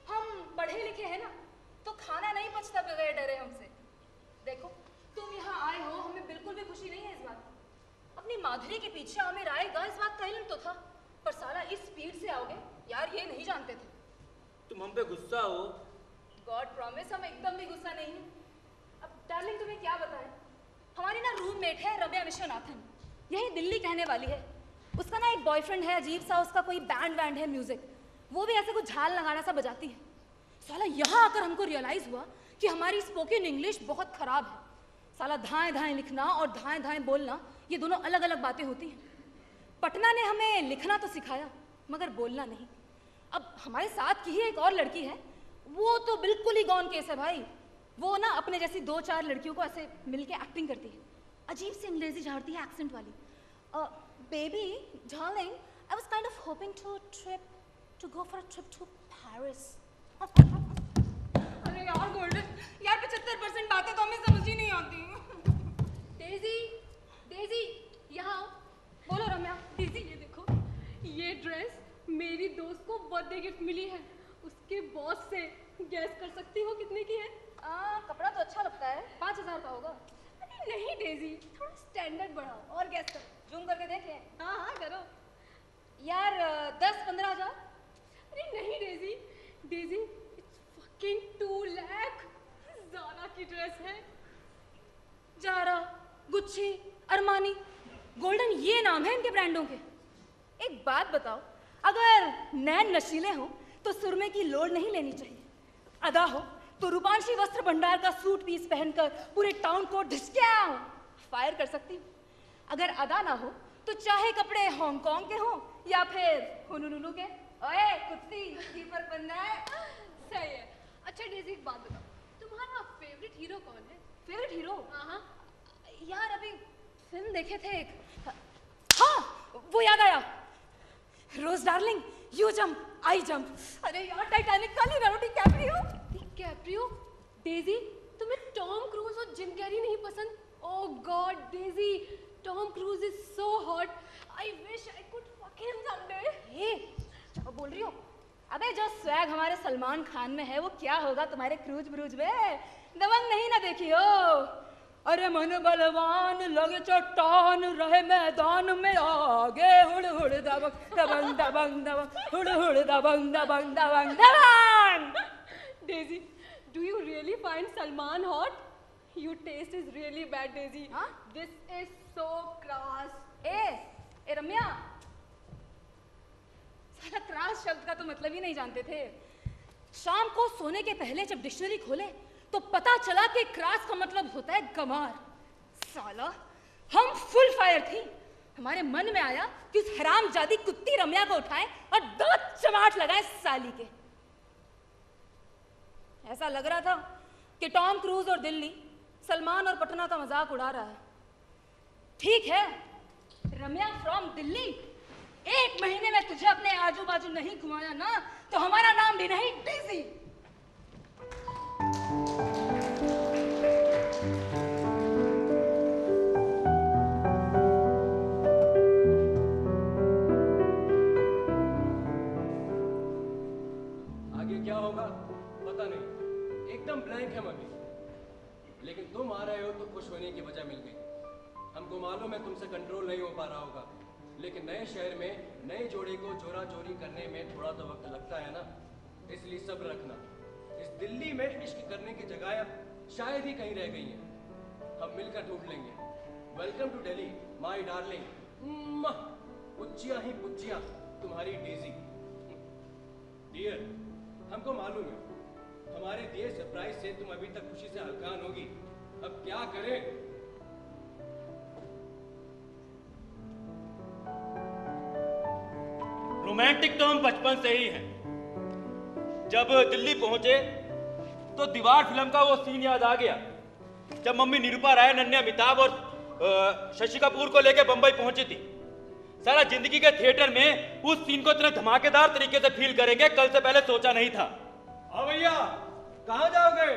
हम पढ़े लिखे हैं ना, तो खाना नहीं पचता बगैर डरे हमसे। देखो तुम यहाँ आए हो, हमें बिल्कुल भी खुशी नहीं है इस बात। अपनी माधुरी के पीछे आमिर आएगा इस बात का इल्म तो था, पर साला इस स्पीड से आओगे, यार ये नहीं जानते थे। तुम हम पे गुस्सा हो? गॉड प्रॉमिस हम एकदम भी गुस्सा नहीं है। अब डार्लिंग तुम्हें क्या बताएं, हमारी ना रूममेट है रम्या विश्वनाथन, यही दिल्ली कहने वाली है। उसका ना एक बॉयफ्रेंड है अजीब सा, उसका कोई बैंड वैंड है म्यूजिक, वो भी ऐसे कुछ झाल लगाना सा बजाती है। साला यहाँ आकर हमको रियलाइज हुआ कि हमारी स्पोकन इंग्लिश बहुत खराब है। साला धाएं धाएं लिखना और धाएं धाएं बोलना ये दोनों अलग अलग बातें होती हैं। पटना ने हमें लिखना तो सिखाया मगर बोलना नहीं। अब हमारे साथ की ही एक और लड़की है, वो तो बिल्कुल ही गॉन केस है भाई। वो ना अपने जैसी 2-4 लड़कियों को ऐसे मिलके एक्टिंग करती है, अजीब सी अंग्रेजी झाड़ती है एक्सेंट वाली। Baby darling, I was kind of hoping to go for a trip to Paris. अरे यार गोल्डन, यार 75% बातें तो हमें समझ ही नहीं आती। डेजी, डेजी यहाँ आओ। बोलो रम्या। डेजी ये देखो, ये ड्रेस मेरी दोस्त को बर्थडे गिफ्ट मिली है उसके बॉस से। गैस कर सकती हो कितने की है? कपड़ा तो अच्छा लगता है, 5000 का होगा। अरे नहीं डेजी, थोड़ा स्टैंडर्ड बढ़ाओ और गैस करो। जूम करके देख ले। हाँ हाँ करो। यार 10-15 हज़ार। अरे नहीं Daisy, Daisy it's fucking 2 lakh. Zara की ड्रेस है। जारा, गुच्ची, अरमानी, गोल्डन, ये नाम है इनके ब्रांडों के। एक बात बताओ, अगर नैन नशीले हो तो सुरमे की लोड नहीं लेनी चाहिए। अदा हो तो रूपांशी वस्त्र भंडार का सूट पीस पहनकर पूरे टाउन को ढिसक्याओ फायर कर सकती हूँ। अगर अदा ना हो तो चाहे कपड़े हांगकांग के हों या फिर हुनुलुलु के। ओए कुत्ती, की पर पन्ना है। सही है। अच्छा डेजी एक बात बताओ, तुम्हारा फेवरेट हीरो कौन है? Favourite hero? हाँ। यार अभी फिल्म देखे थे एक, हाँ वो याद आया, rose darling, you jump I jump. अरे यार टाइटैनिक का लियोनार्डो डिकैप्रियो। डिकैप्रियो? डेजी तुम्हें टॉम क्रूज और जिम कैरी नहीं पसंद? Oh god Daisy, Tom Cruise is so hot. I wish I could fuck him someday. ए, क्या बोल रही हो? अबे जो स्वैग हमारे सलमान खान में है वो क्या होगा तुम्हारे क्रूज ब्रूज में? दबंग नहीं ना देखी हो? अरे मन बलवान लगे चट्टान, रहे मैदान में आगे, हुड़ हुड़ दबंग दबंग दबंग दबंग, हुड़ हुड़ Dabangg Dabangg Dabangg Dabangg. Daisy, do you really find Salman hot? Your taste is really bad, Daisy. हाँ? This is so crass. ए रम्या, साला क्रास शब्द का तो मतलब ही नहीं जानते थे। शाम को सोने के पहले जब डिक्शनरी खोले तो पता चला कि क्रास का मतलब होता है गंवार। साला हम फुल फायर थी। हमारे मन में आया कि उस हरामजादी कुत्ती रम्या को उठाएं और 2 चमाट लगाएं साली के। ऐसा लग रहा था कि टॉम क्रूज और दिल्ली, सलमान और पटना का मजाक उड़ा रहा है। ठीक है रम्या फ्रॉम दिल्ली, 1 महीने में तुझे अपने आजू बाजू नहीं घुमाया ना तो हमारा नाम भी नहीं डेजी। आगे क्या होगा पता नहीं, एकदम ब्लैंक है अभी। लेकिन तुम आ रहे हो तो खुश होने की वजह मिल गई। हमको मालूम है तुमसे कंट्रोल नहीं हो पा रहा होगा, लेकिन नए शहर में नए जोड़ी को जोड़ा जोड़ी करने में थोड़ा तो वक्त लगता है ना, इसलिए सब्र रखना। इस दिल्ली में इश्क करने की जगह अब शायद ही कहीं रह गई है, हम मिलकर ढूंढ लेंगे। Welcome to Delhi my darling, पुच्चियां ही पुच्चियां तुम्हारी डेजी। डियर, हमको मालूम है हमारे दिए सरप्राइज से तुम अभी तक खुशी से हलकान होगी। अब क्या करें? रोमांटिक तो हम बचपन से ही हैं। जब दिल्ली पहुंचे तो दीवार फिल्म का वो सीन याद आ गया जब मम्मी निरूपा राय, नन्हे अमिताभ और शशि कपूर को लेकर बंबई पहुंची थी। सारा जिंदगी के थिएटर में उस सीन को इतने धमाकेदार तरीके से फील करेंगे, कल से पहले सोचा नहीं था। हाँ भैया, कहाँ जाओगे?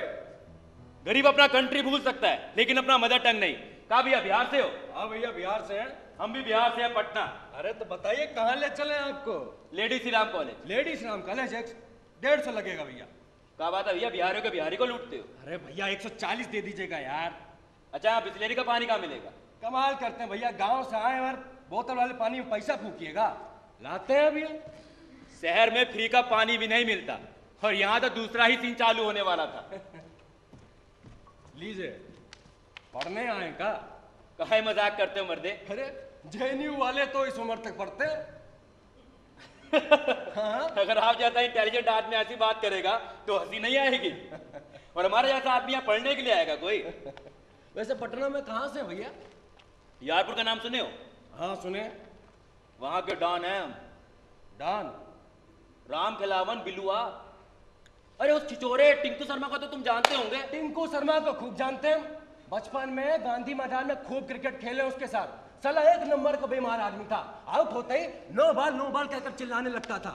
गरीब अपना कंट्री भूल सकता है लेकिन अपना मदर टंग नहीं। कहा भैया बिहार से हो? हाँ भैया बिहार से हैं। हम भी बिहार से हैं, पटना। अरे तो बताइए कहाँ ले चले आपको? Lady Shri Ram college. Lady Shri Ram college 150 लगेगा भैया। क्या बात है भैया, बिहारियों के बिहारी को लूटते हो? अरे भैया 140 दे दीजिएगा यार। अच्छा, यहाँ बिस्लेरी का पानी कहाँ मिलेगा? कमाल करते हैं भैया, गांव से आए और बोतल वाले पानी में पैसा फूकिएगा, लाते हैं भैया। शहर में फ्री का पानी भी नहीं मिलता और यहाँ तो दूसरा ही सीन चालू होने वाला था। लीजिए, पढ़ने आए का? काहे मजाक करते हो मर्दे? अरे जेएनयू वाले तो इस उम्र तक पढ़ते हैं। हाँ? अगर आप जैसा इंटेलिजेंट आदमी ऐसी बात करेगा तो हंसी नहीं आएगी और हमारे जैसा आदमी यहाँ पढ़ने के लिए आएगा कोई? वैसे पटना में कहाँ से भैया? यारपुर का नाम सुने हो? हाँ सुने। वहां के डॉन है हम। डॉन? राम खिलावन, बिलुआ। अरे उस छिचोरे टिंकू शर्मा को तो तुम जानते होंगे। टिंकू शर्मा को खूब जानते हैं, बचपन में गांधी मैदान में खूब क्रिकेट खेले उसके साथ। साला 1 नंबर का बेमार आदमी था, आउट होते ही नो बॉल कहकर चिल्लाने लगता था।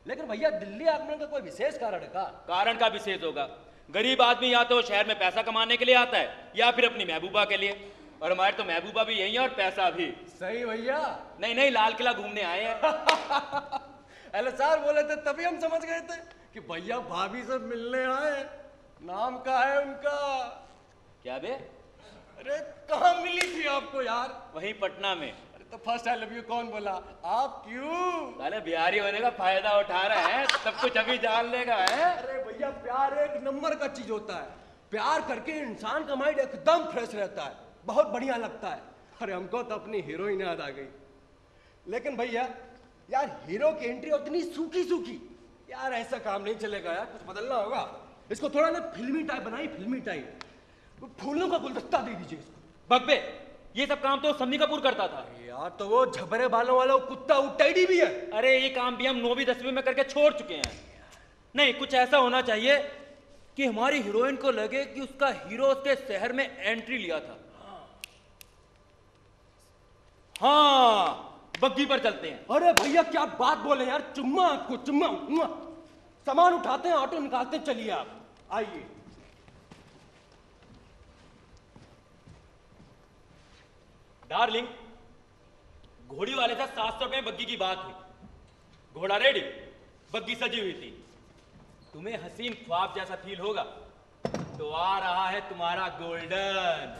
लेकिन भैया दिल्ली आने का कोई विशेष कारण का? कारण का विशेष होगा। गरीब आदमी या तो शहर में पैसा कमाने के लिए आता है या फिर अपनी महबूबा के लिए, और हमारे तो महबूबा भी यही है और पैसा भी। सही भैया। नहीं, लाल किला घूमने आए हैं। एलएसआर बोले थे तभी हम समझ गए थे कि भैया भाभी से मिलने आए। नाम का है उनका? क्या बे? अरे कहाँ मिली थी आपको यार? वहीं पटना में। अरे तो फर्स्ट आई लव यू कौन बोला? आप क्यों? साले बिहारी होने का फायदा उठा रहे हैं, सब कुछ अभी जान लेगा है। अरे भैया प्यार एक नंबर का चीज होता है। प्यार करके इंसान का माइंड एकदम फ्रेश रहता है, बहुत बढ़िया लगता है। अरे हमको तो अपनी हीरोइन याद आ गई। लेकिन भैया यार हीरो की एंट्री उतनी सूखी सूखी यार, ऐसा काम नहीं चलेगा यार, कुछ बदलना होगा। इसको थोड़ा ना फिल्मी टाइप बनाई, फिल्मी टाइप। फूलों का गुलदस्ता दे दीजिए इसको। बब्बे, ये सब काम तो शम्मी कपूर करता था। यार तो वो झबरे बालों वाला वो कुत्ता वो टेडी भी है। अरे ये काम भी हम 9वीं 10वीं में करके छोड़ चुके हैं। नहीं, कुछ ऐसा होना चाहिए कि हमारी हीरोइन को लगे कि उसका हीरो उसके शहर में एंट्री लिया था। हाँ, बग्गी पर चलते हैं। अरे भैया क्या बात बोले यार, चुम्मा आपको चुम्मा। सामान उठाते हैं, ऑटो निकालते हैं, चलिए आप आइए। डार्लिंग, घोड़ी वाले से 700 रुपए बग्गी की बात हुई। घोड़ा रेडी, बग्गी सजी हुई थी। तुम्हें हसीन ख्वाब जैसा फील होगा तो आ रहा है तुम्हारा गोल्डन।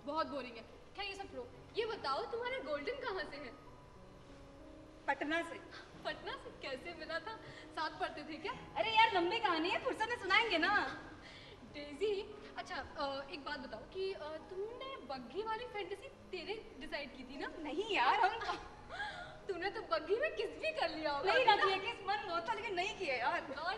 बहुत बोरिंग है। खैर ये सब छोड़ो, ये बताओ तुम्हारा गोल्डन कहाँ से है? पटना से। पटना से कैसे मिला था? साथ पढ़ते थे क्या? अरे यार लंबी कहानी है, फुर्सत में सुनाएंगे ना। डेजी, अच्छा एक बात बताओ कि तुमने बग्घी वाली फैंटेसी तेरे डिसाइड की थी ना? नहीं यार, हम तूने तो बग्घी में किस भी कर लिया होगा। नहीं ना किया, किस मन बहुत था लेकिन नहीं किया यार। और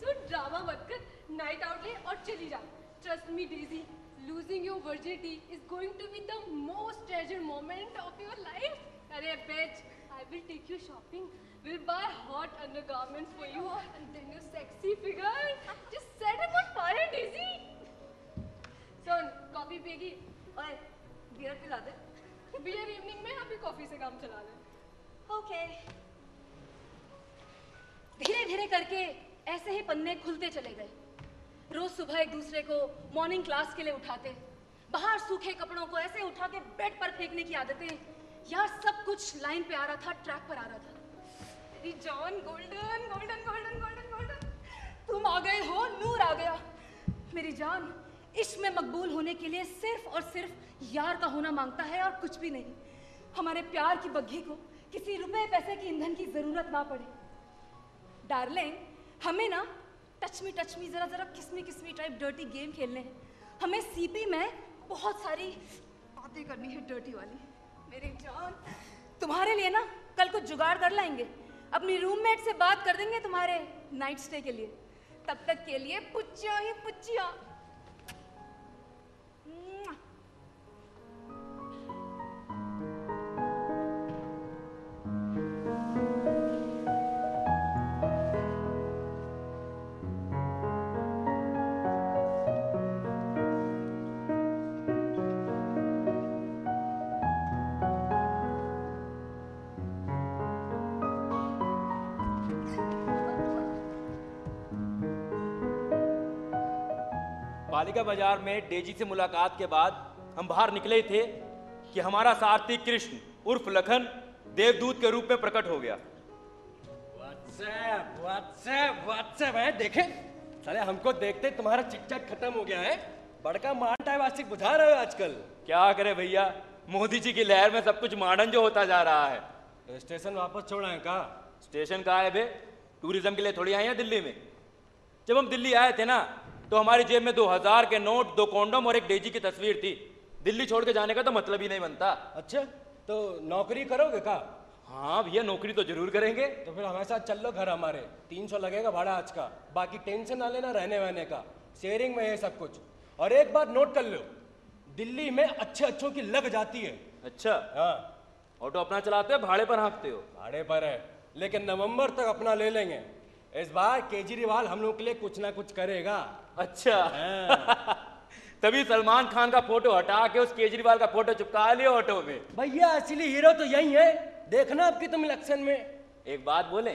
सुन ड्रामा मत कर, नाइट आउट ले और चली जा। Trust me Daisy, losing your virginity is going to be the most treasured moment of your life. Arey bitch, I will take you shopping. We'll buy hot undergarments for you and then your sexy figure. Just set up on fire, Daisy. सुन, coffee पिएगी? ओए, beer पिला दे। Beer evening में, अभी coffee से काम चला ले। ओके। धीरे धीरे करके ऐसे ही पन्ने खुलते चले गए। रोज सुबह एक दूसरे को मॉर्निंग क्लास के लिए उठाते, बाहर सूखे कपड़ों को ऐसे उठा के बेड पर फेंकने की आदतें, यार सब कुछ लाइन पे आ रहा था, ट्रैक पर आ रहा था। मेरी John, golden golden golden golden golden, तुम आ गए हो, नूर आ गया। मेरी जान, इश्क में मकबूल होने के लिए सिर्फ और सिर्फ यार का होना मांगता है और कुछ भी नहीं। हमारे प्यार की बग्घी को किसी रुपए पैसे की ईंधन की जरूरत ना पड़े। डार्लिंग, हमें ना टच मी जरा जरा किस्मी टाइप डर्टी गेम खेलने हैं। हमें सीपी में बहुत सारी बातें करनी है डर्टी वाली। मेरी जान, तुम्हारे लिए ना कल को जुगाड़ कर लाएंगे। अपनी रूममेट से बात कर देंगे तुम्हारे नाइट स्टे के लिए। तब तक के लिए पुच्चियां ही पुच्चियां। पालिका बाजार में डेजी से मुलाकात के बाद हम बाहर निकले थे कि हमारा सारथी कृष्ण उर्फ लखन देवदूत के रूप में प्रकट हो गया। व्हाट्सएप व्हाट्सएप व्हाट्सएप है, देखे साले हमको देखते तुम्हारा चिट-चैट खत्म हो गया है। बड़का मान टाइप आशिक बुझा रहे हो आजकल। क्या करे भैया, मोदी जी की लहर में सब कुछ मॉडर्न जो होता जा रहा है। तो स्टेशन वापस छोड़ा है का? स्टेशन कहाँ है बे? टूरिज्म के लिए थोड़ी आए हैं दिल्ली में। जब हम दिल्ली आए थे ना तो हमारी जेब में 2000 के नोट, 2 कॉन्डम और एक डेजी की तस्वीर थी। दिल्ली छोड़ के जाने का तो मतलब ही नहीं बनता। अच्छा, तो नौकरी करोगे का? हाँ भैया, नौकरी तो जरूर करेंगे। तो फिर हमारे साथ चल लो घर हमारे। 300 लगेगा भाड़ा आज का, बाकी टेंशन ना लेना रहने वहने का, शेयरिंग में है सब कुछ। और एक बात नोट कर लो, दिल्ली में अच्छों की लग जाती है। अच्छा, हाँ। ऑटो अपना चलाते हो भाड़े पर हाँकते हो? भाड़े पर है, लेकिन नवंबर तक अपना ले लेंगे। इस बार केजरीवाल हम लोग के लिए कुछ ना कुछ करेगा। अच्छा। तभी सलमान खान का फोटो हटा के उस केजरीवाल का फोटो चिपका लिया ऑटो में। भैया असली हीरो तो यही है, देखना आपकी तुम इलेक्शन में। एक बात बोले,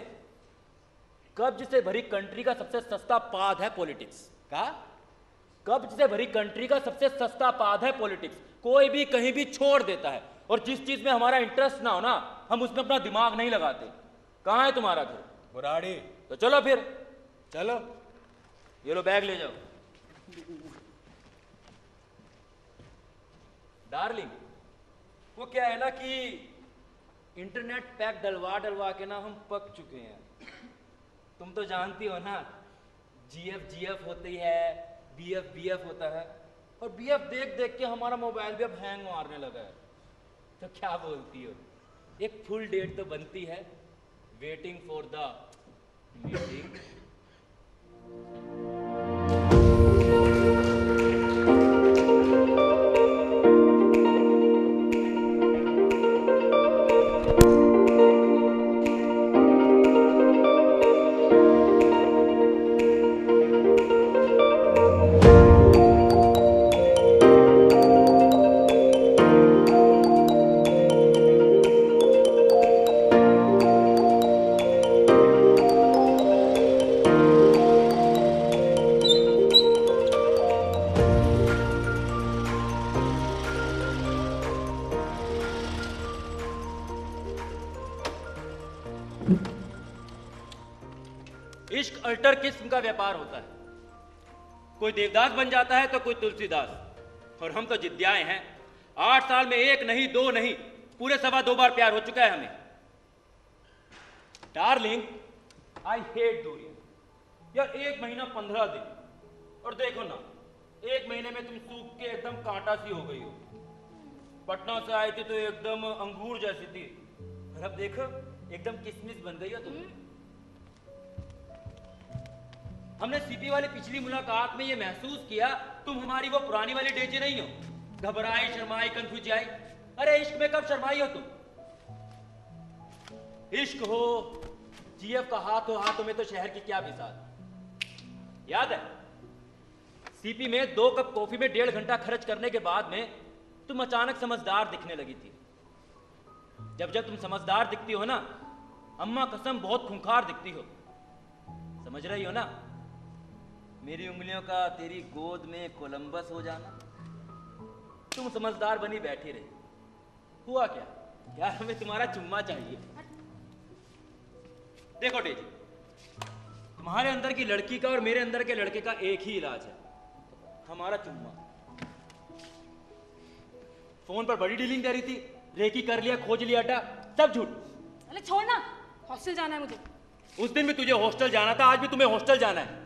कब्ज से भरी कंट्री का सबसे सस्ता पाद है पॉलिटिक्स का। कब्ज से भरी कंट्री का सबसे सस्ता पाद है पॉलिटिक्स। कोई भी कहीं भी छोड़ देता है, और जिस चीज में हमारा इंटरेस्ट ना हो ना, हम उसमें अपना दिमाग नहीं लगाते। कहाँ है तुम्हारा घर? बुराड़ी। तो चलो फिर, चलो ये लो बैग ले जाओ। डार्लिंग, वो क्या है ना कि इंटरनेट पैक डलवा डलवा के ना हम पक चुके हैं। तुम तो जानती हो ना, जीएफ होती है, बीएफ होता है, और बीएफ देख देख के हमारा मोबाइल भी अब हैंग मारने लगा है। तो क्या बोलती हो, एक फुल डेट तो बनती है। Waiting for the meeting. इश्क अल्टर किस्म का व्यापार होता है। कोई देवदास बन जाता है तो कोई तुलसीदास, और हम तो जिद्दियाएं हैं। 8 साल में 1 नहीं 2 नहीं, पूरे 2.25 बार प्यार हो चुका है हमें। डार्लिंग, आई हेट दूरियां। यार 1 महीना 15 दिन, और देखो ना, 1 महीने में तुम सूख के एकदम कांटा सी हो गई हो। पटना से आई थी तो एकदम अंगूर जैसी थी, और अब देखो एकदम किशमिश बन गई हो तुम। हमने सीपी वाली पिछली मुलाकात में ये महसूस किया तुम हमारी वो पुरानी वाली डेजी नहीं हो, घबराई, शर्माई, कंफ्यूज आई। अरे इश्क में कब शर्माई हो तुम? इश्क हो, जीएफ का हाथ हो, हाथों में तो शहर की क्या बिसात। याद है सीपी में 2 कप कॉफी में 1.5 घंटा खर्च करने के बाद में तुम अचानक समझदार दिखने लगी थी। जब जब तुम समझदार दिखती हो ना, अम्मा कसम बहुत खूंखार दिखती हो। समझ रही हो ना? मेरी उंगलियों का तेरी गोद में कोलंबस हो जाना। तुम समझदार बनी बैठी रही। हुआ क्या? यार हमें तुम्हारा चुम्मा चाहिए। देखो डेजी, तुम्हारे अंदर की लड़की का और मेरे अंदर के लड़के का एक ही इलाज है, हमारा चुम्मा। फोन पर बड़ी डीलिंग दे रही थी, रेकी कर लिया, खोज लिया अड्डा, सब झूठ। अरे छोड़ना, हॉस्टल जाना है मुझे। उस दिन भी तुझे हॉस्टल जाना था, आज भी तुम्हें हॉस्टल जाना है।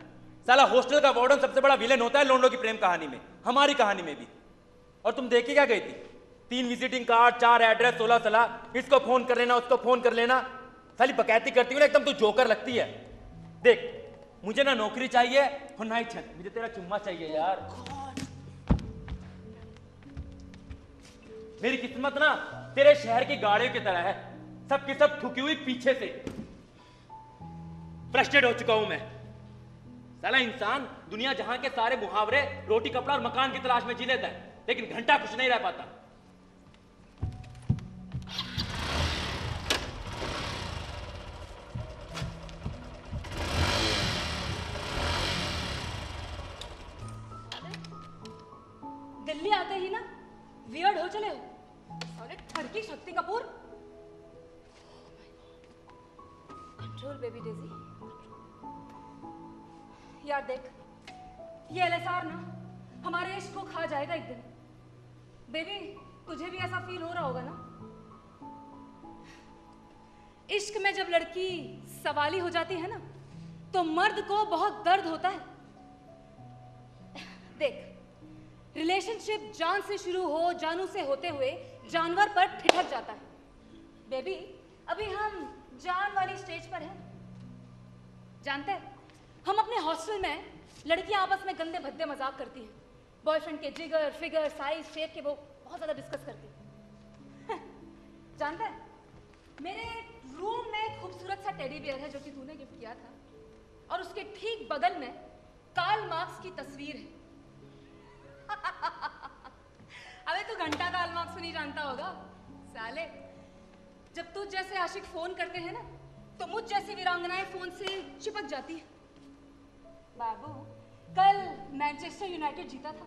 साला हॉस्टल का वार्डन सबसे बड़ा विलेन होता है लोंडो की प्रेम कहानी में, हमारी कहानी में भी। और तुम देख के क्या गई थी? 3 विजिटिंग कार्ड, 4 एड्रेस, 16 सलाह, इसको फोन कर लेना, उसको फोन कर लेना। साली बकैती करती हुई ना एकदम तू जोकर लगती है। देख, मुझे ना नौकरी चाहिए और ना ही छत, मुझे तेरा चुम्मा चाहिए यार। मेरी किस्मत ना तेरे शहर की गाड़ियों की तरह है, सब की सब ठुकी हुई पीछे से। फ्रस्ट्रेट हो चुका हूं मैं। साला इंसान दुनिया जहां के सारे मुहावरे रोटी कपड़ा और मकान की तलाश में जी लेता है, लेकिन घंटा खुश नहीं रह पाता। दिल्ली आते ही ना वियर्ड हो चले हो। साले ठरकी Shakti Kapoor. Control baby Daisy. यार देख, ये एलएसआर ना हमारे इश्क को खा जाएगा एक दिन। बेबी, तुझे भी ऐसा फील हो रहा होगा ना? इश्क में जब लड़की सवाली हो जाती है ना, तो मर्द को बहुत दर्द होता है। देख, रिलेशनशिप जान से शुरू हो, जानू से होते हुए जानवर पर ठिठक जाता है। बेबी, अभी हम जान वाली स्टेज पर हैं। जानते हैं, हम अपने हॉस्टल में लड़कियां आपस में गंदे भद्दे मजाक करती हैं। बॉयफ्रेंड के जिगर, फिगर, साइज, शेप के वो बहुत ज्यादा डिस्कस करती हैं। जानते हैं, मेरे रूम में एक खूबसूरत सा टेडी बियर है जो कि तूने गिफ्ट किया था, और उसके ठीक बगल में कार्ल मार्क्स की तस्वीर है। अबे तू घंटा कार्ल मार्क्स को नहीं जानता होगा साले। जब तुझ जैसे आशिक फोन करते हैं ना, तो मुझ जैसी वीरांगनाएं फोन से चिपक जाती है। बाबू, कल मैनचेस्टर यूनाइटेड जीता था।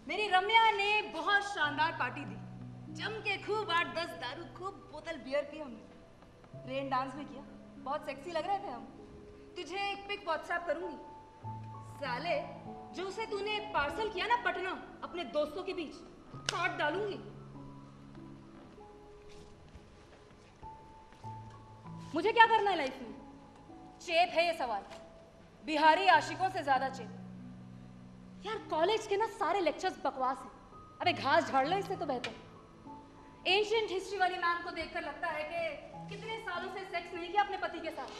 मेरी रम्या ने बहुत शानदार पार्टी दी, जम के खूब 8-10 दारू, खूब बोतल बियर पी हमने, रेन डांस भी किया, बहुत सेक्सी लग रहे थे हम। तुझे एक पिक व्हाट्सएप करूंगी साले, जो उसे तूने पार्सल किया ना पटना अपने दोस्तों के बीच, काट डालूंगी। मुझे क्या करना है लाइफ में? चेप है ये सवाल, बिहारी आशिकों से ज्यादा चेप। यार कॉलेज के ना सारे लेक्चर्स बकवास हैं। अबे घास झाड़ लो इससे तो बेहतर। एंशिएंट हिस्ट्री वाली मैम को देखकर लगता है कि कितने सालों से सेक्स नहीं किया अपने पति के साथ।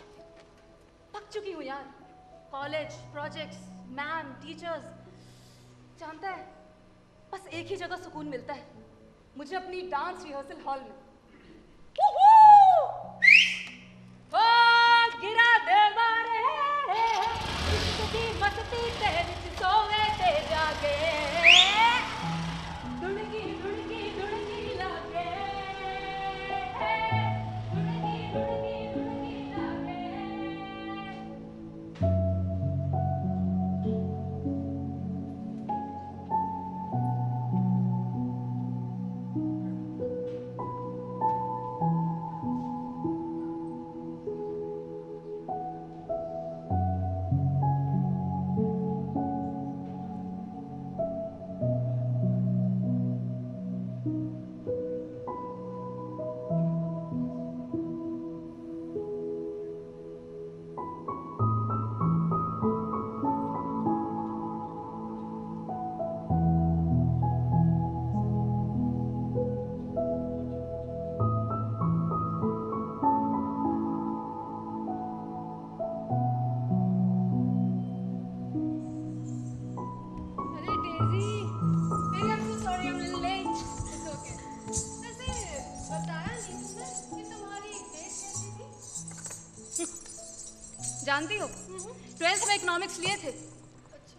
पक चुकी हूँ यार। College, projects, ma'am, teachers. जानता है, बस एक ही जगह सुकून मिलता है मुझे, अपनी डांस रिहर्सल हॉल में। ओ गिरा देवारे की मस्ती ते विच सोवे ते जागे, दुड़की दुड़की दुड़की लागे, दुड़की दुड़की दुड़की लागे। जानती हो, 12th में इकोनॉमिक्स लिए थे,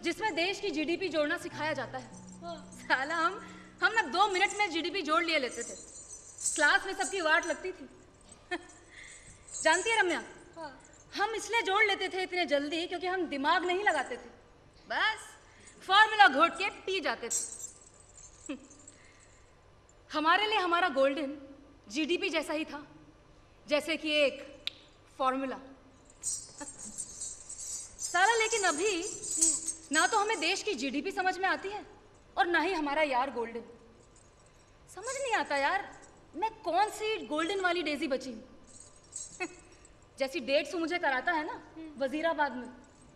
जिसमें देश की जीडीपी जोड़ना सिखाया जाता है। साला हम ना 2 मिनट में जीडीपी जोड़ लिए लेते थे। क्लास में सबकी वाट लगती थी। जानती है रम्या, हम इसलिए जोड़ लेते थे इतने जल्दी क्योंकि हम दिमाग नहीं लगाते थे, बस फॉर्मूला घोट के पी जाते थे। हमारे लिए हमारा गोल्डन जीडीपी जैसा ही था, जैसे कि एक फॉर्मूला। साला लेकिन अभी ना तो हमें देश की जीडीपी समझ में आती है और ना ही हमारा यार गोल्डन। समझ नहीं आता यार, मैं कौन सी गोल्डन वाली डेजी बची हूँ। जैसी डेट्स मुझे कराता है ना वजीराबाद में,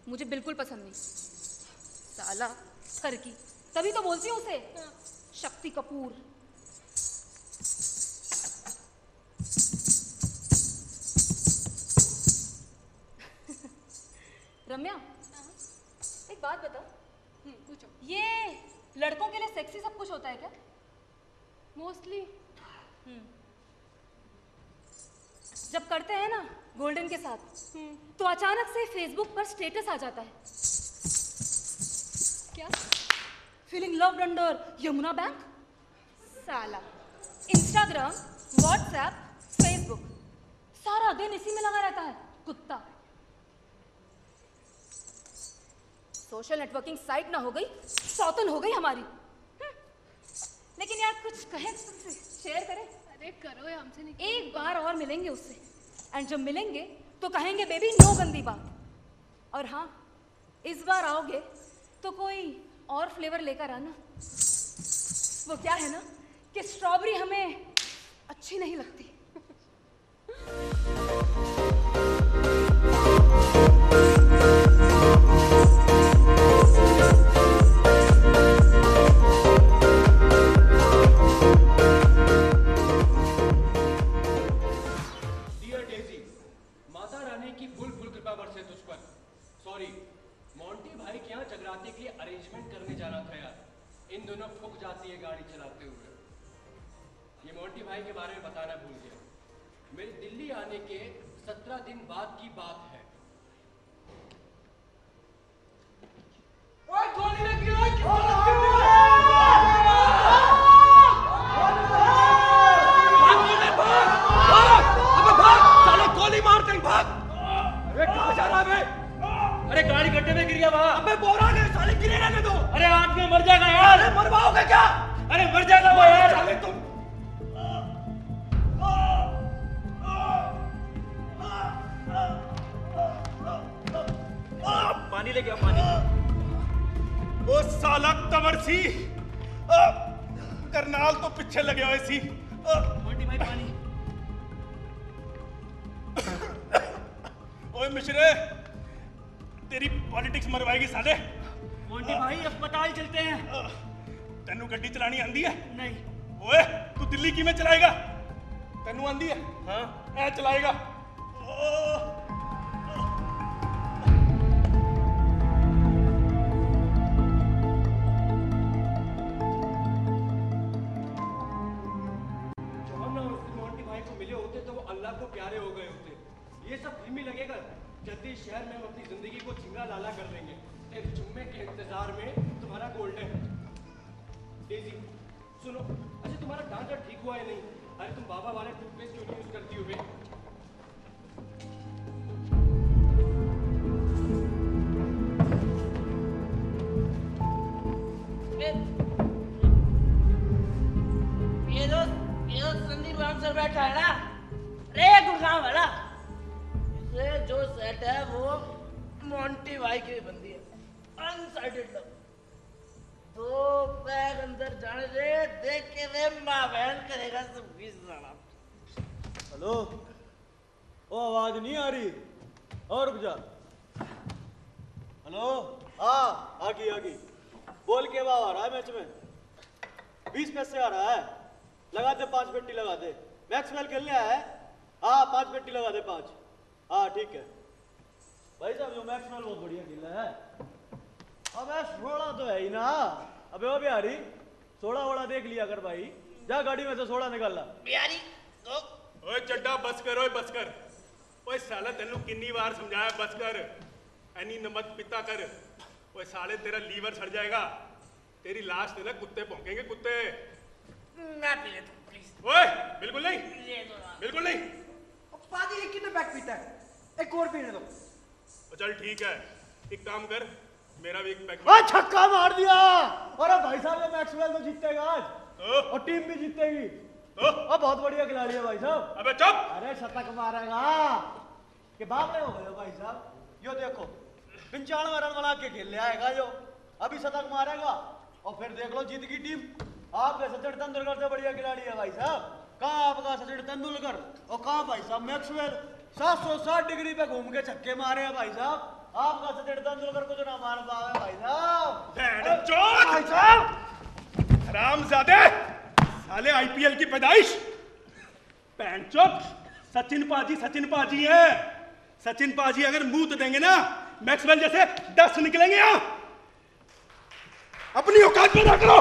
मुझे बिल्कुल पसंद नहीं। साला ठरकी, तभी तो बोलती हूँ उसे शक्ति कपूर। रम्या, एक बात बता, पूछो। ये लड़कों के लिए सेक्सी सब कुछ होता है क्या? मोस्टली जब करते हैं ना गोल्डन के साथ, तो अचानक से फेसबुक पर स्टेटस आ जाता है, क्या? Feeling loved under Yamuna bank. साला इंस्टाग्राम, व्हाट्सएप, फेसबुक, सारा दिन इसी में लगा रहता है कुत्ता। सोशल नेटवर्किंग साइट ना हो गई, सौतन हो गई हमारी। लेकिन यार कुछ कहें तुमसे, शेयर करें? अरे करो, ये हमसे नहीं। एक बार और मिलेंगे उससे, एंड जब मिलेंगे तो कहेंगे बेबी नो गंदी बात। और हाँ, इस बार आओगे तो कोई और फ्लेवर लेकर आना। वो क्या है ना कि स्ट्रॉबेरी हमें अच्छी नहीं लगती। डियर डेजी, माता रानी की फुल कृपा बरसे तुझ पर। सॉरी, मोंटी भाई के यहाँ जगराते के लिए अरेंजमेंट करने जाना था यार। इन दोनों फूक जाती है गाड़ी चलाते हुए। ये मोंटी भाई के बारे में बताना भूल गया। मेरे दिल्ली आने के 17 दिन बाद की बात है। ओए गोली लगी है, गोली मार कहीं भाग। अरे कहाँ जा रहा है? अरे गाड़ी गड्ढे में गिर गया वहां। अबे बोरा ने साले गिरे रहने दो। अरे आदमी मर जाएगा यार। अरे मरवाओगे क्या? अरे मर जाएगा वो यार। साले तुम पानी लेके आओ, पानी। ओ साला तमरसी, करनाल तो पीछे लगे हुए सी। मोंटी भाई पानी। ओए मिश्रे, तेरी पॉलिटिक्स मरवाएगी साले। मोंटी भाई अस्पताल चलते हैं। तेनू गड्डी चलानी आंदी है? नहीं। ओए तू दिल्ली किवें चलाएगा? तेनू आंदी है? हाँ। ऐ चलाएगा। मोंटी भाई को मिले होते तो वो अल्लाह को प्यारे हो गए होते। ये सब फिल्मी लगेगा। जल्दी शहर में हम अपनी जिंदगी को झिंगा लाला कर लेंगे। एक जुम्मे के इंतजार में तुम्हारा गोल्डन। डेजी सुनो, अच्छा तुम्हारा दांत ठीक हुआ है नहीं? अरे तुम बाबा वाले टूथपेस्ट क्यों नहीं यूज करती हो बे? ये तो संदीप राम सर बैठा है ना, रे गुड़गांव वाला। इसे जो सेट है वो मोंटी भाई की बंदी है, अनसाइडेड लव। दो पैर अंदर जाने दे, देख के वे माँ बहन करेगा सब 20 साला। हेलो, ओ आवाज नहीं आ रही? और रुक जा। हेलो, हाँ आ गई। बोल के भाव आ रहा है मैच में? 20 पैसे आ रहा है। लगा दे 5 पेटी लगा दे। मैक्सवेल खेलने आया है? हाँ 5 पेटी लगा दे 5। हाँ ठीक है भाई साहब, जो मैक्सवेल बहुत बढ़िया खेल रहा है। अबे 16 तो है ही ना। अबे वो बिहारी, 16 वोड़ा देख लिया कर भाई। जा गाड़ी में से 16 निकाल ला। बिहारी तो ओए चड्डा बस कर, ओए बस कर। ओए साला तेनू कितनी बार समझाया बस कर, एनी नमक पिता कर। ओए साले तेरा लीवर सड़ जाएगा, तेरी लाश तेरा कुत्ते भौंकेंगे कुत्ते। मैं पी लेता हूँ प्लीज। ओए बिल्कुल नहीं, ये तो ना। बिल्कुल नहीं। पादी एक कितने पैक पीता है, एक और पीने दो। चल ठीक है, एक काम कर, मेरा भी एक पैक। छक्का मार दिया। अरे भाई साहब, ये मैक्सवेल तो जीतेगा आज और टीम भी जीतेगी। बहुत बढ़िया खिलाड़ी है भाई साहब। अबे चुप। अरे शतक मारेगा कि बावले हो गए भाई साहब। यो देखो 95 रन बना के खेल ले आएगा जो, अभी शतक मारेगा और फिर देख लो जीत की टीम। आपके सचिन तेंदुलकर से बढ़िया खिलाड़ी है भाई साहब। कहाँ आपका सचिन तेंदुलकर और कहाँ भाई साहब मैक्सवेल। 760 डिग्री पे घूम के छक्के मारे हैं भाई साहब। आपका सचिन तेंदुलकर को जो ना मार पावे भाई साहब। भाई साहब हरामजादे, साले आईपीएल की पैदाइश। पैंचोक, सचिन पाजी है। सचिन पाजी अगर मुंह तो देंगे ना मैक्सवेल जैसे 10 निकलेंगे यहाँ। अपनी औकात पैदा करो।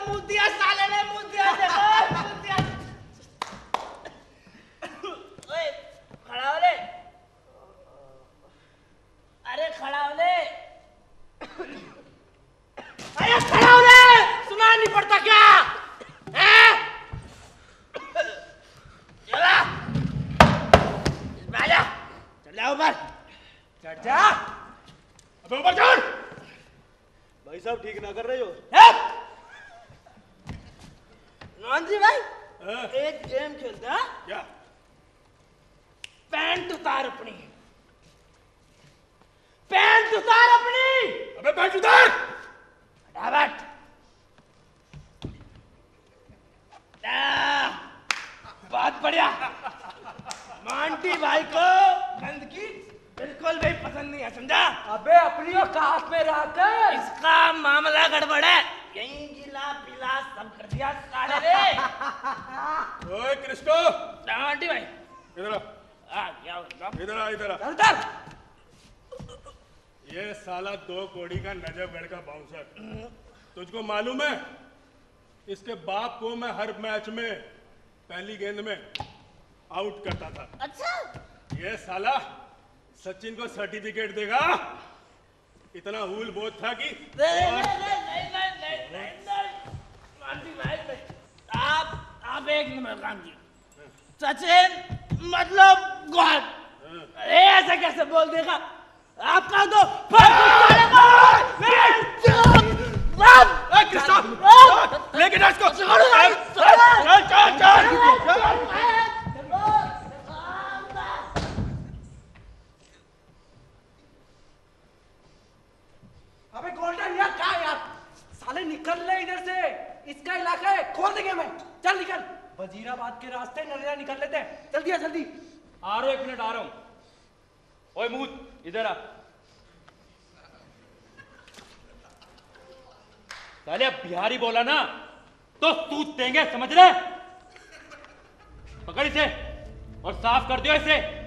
मुद्दिया साले ने मुद्दिया देखो मुद्दिया। ओए खड़ा हो ले। अरे खड़ा हो ले। अरे खड़ा हो ले। सुना नहीं पड़ता क्या? हैं? चला। बैठ जा। चल जा ऊपर। चढ़ जा। अबे ऊपर चढ़। भाई साहब ठीक ना कर रहे हो? नॉनजी भाई एक गेम खेलते हैं। क्या? पैंट उतार अपनी। पैंट उतार अपनी। अबे पैंट उतार। फटाफट। बहुत बढ़िया। मांटी भाई को गंदगी बिल्कुल भी पसंद नहीं है, समझा? अबे अपनी औकात में रहकर इसका मामला गड़बड़ है। यहीं गीला पीला सब कर दिया साले ने। ओए क्रिस्टो, मांटी भाई इधर आ। क्या होगा? इधर आ, इधर आ। उधर। ये साला 2 कौड़ी का नजफगढ़ का बाउंसर, तुझको मालूम है इसके बाप को मैं हर मैच में पहली गेंद में आउट करता था। अच्छा। ये साला सचिन को सर्टिफिकेट देगा, इतना हूल बोझ था कि नहीं, मांटी भाई आप एक नंबर काम किया। सचिन मतलब गॉड। अरे ऐसा कैसे बोल देगा? आपका तो लेके जा इसको। अबे गोल्डन यार क्या यार? साले निकल ले इधर से, इसका इलाका है, खोल देंगे मैं। चल निकल। वजीराबाद के रास्ते नलिया निकल लेते हैं। जल्दी आ जल्दी। आ रहा हूं, 1 मिनट आ रहा हूं। ओए मूत इधर आ। साले अब बिहारी बोला ना तो सूत देंगे, समझ रहे? पकड़ इसे और साफ कर दियो इसे।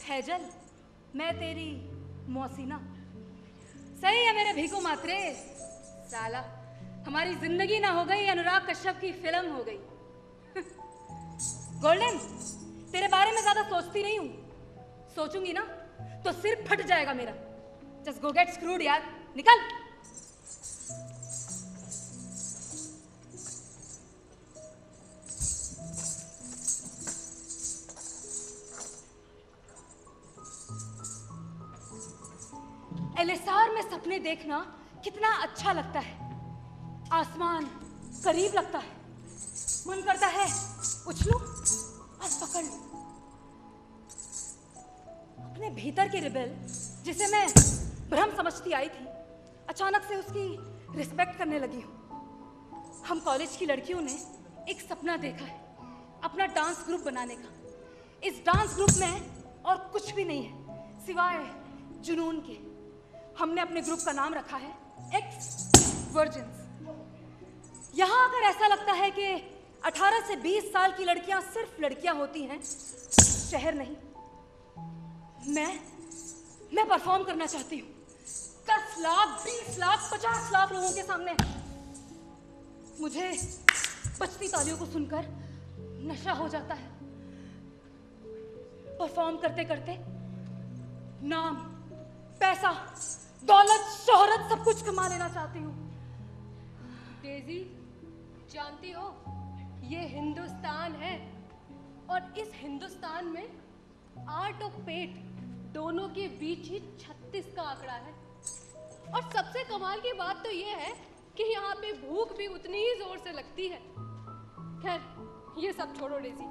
फैजल, मैं तेरी मौसीना। सही है मेरे भीखू मात्रे। साला हमारी जिंदगी ना हो गई, अनुराग कश्यप की फिल्म हो गई। गोल्डन, तेरे बारे में ज्यादा सोचती नहीं हूं, सोचूंगी ना तो सिर फट जाएगा मेरा। जस्ट गो गेट स्क्रूड यार, निकल। एलएसआर में सपने देखना कितना अच्छा लगता है। आसमान करीब लगता है, मन करता है उछलूं और पकड़ लूं। अपने भीतर की रिबेल, जिसे मैं भ्रम समझती आई थी, अचानक से उसकी रिस्पेक्ट करने लगी हूं। हम कॉलेज की लड़कियों ने एक सपना देखा है, अपना डांस ग्रुप बनाने का। इस डांस ग्रुप में और कुछ भी नहीं है सिवाय जुनून के। हमने अपने ग्रुप का नाम रखा है एक्स वर्जिन्स। यहां अगर ऐसा लगता है कि 18 से 20 साल की लड़कियां सिर्फ लड़कियां होती हैं, शहर नहीं। मैं परफॉर्म करना चाहती हूं 10 लाख, 20 लाख, 50 लाख लोगों के सामने। मुझे बजती तालियों को सुनकर नशा हो जाता है। परफॉर्म करते करते नाम, पैसा, दौलत, शोहरत सब कुछ कमा लेना चाहती हूँ। डेजी, जानती हो ये हिंदुस्तान है, और इस हिंदुस्तान में आर्ट और पेट दोनों के बीच ही 36 का आंकड़ा है। और सबसे कमाल की बात तो ये है कि यहाँ पे भूख भी उतनी ही जोर से लगती है। खैर ये सब छोड़ो डेजी,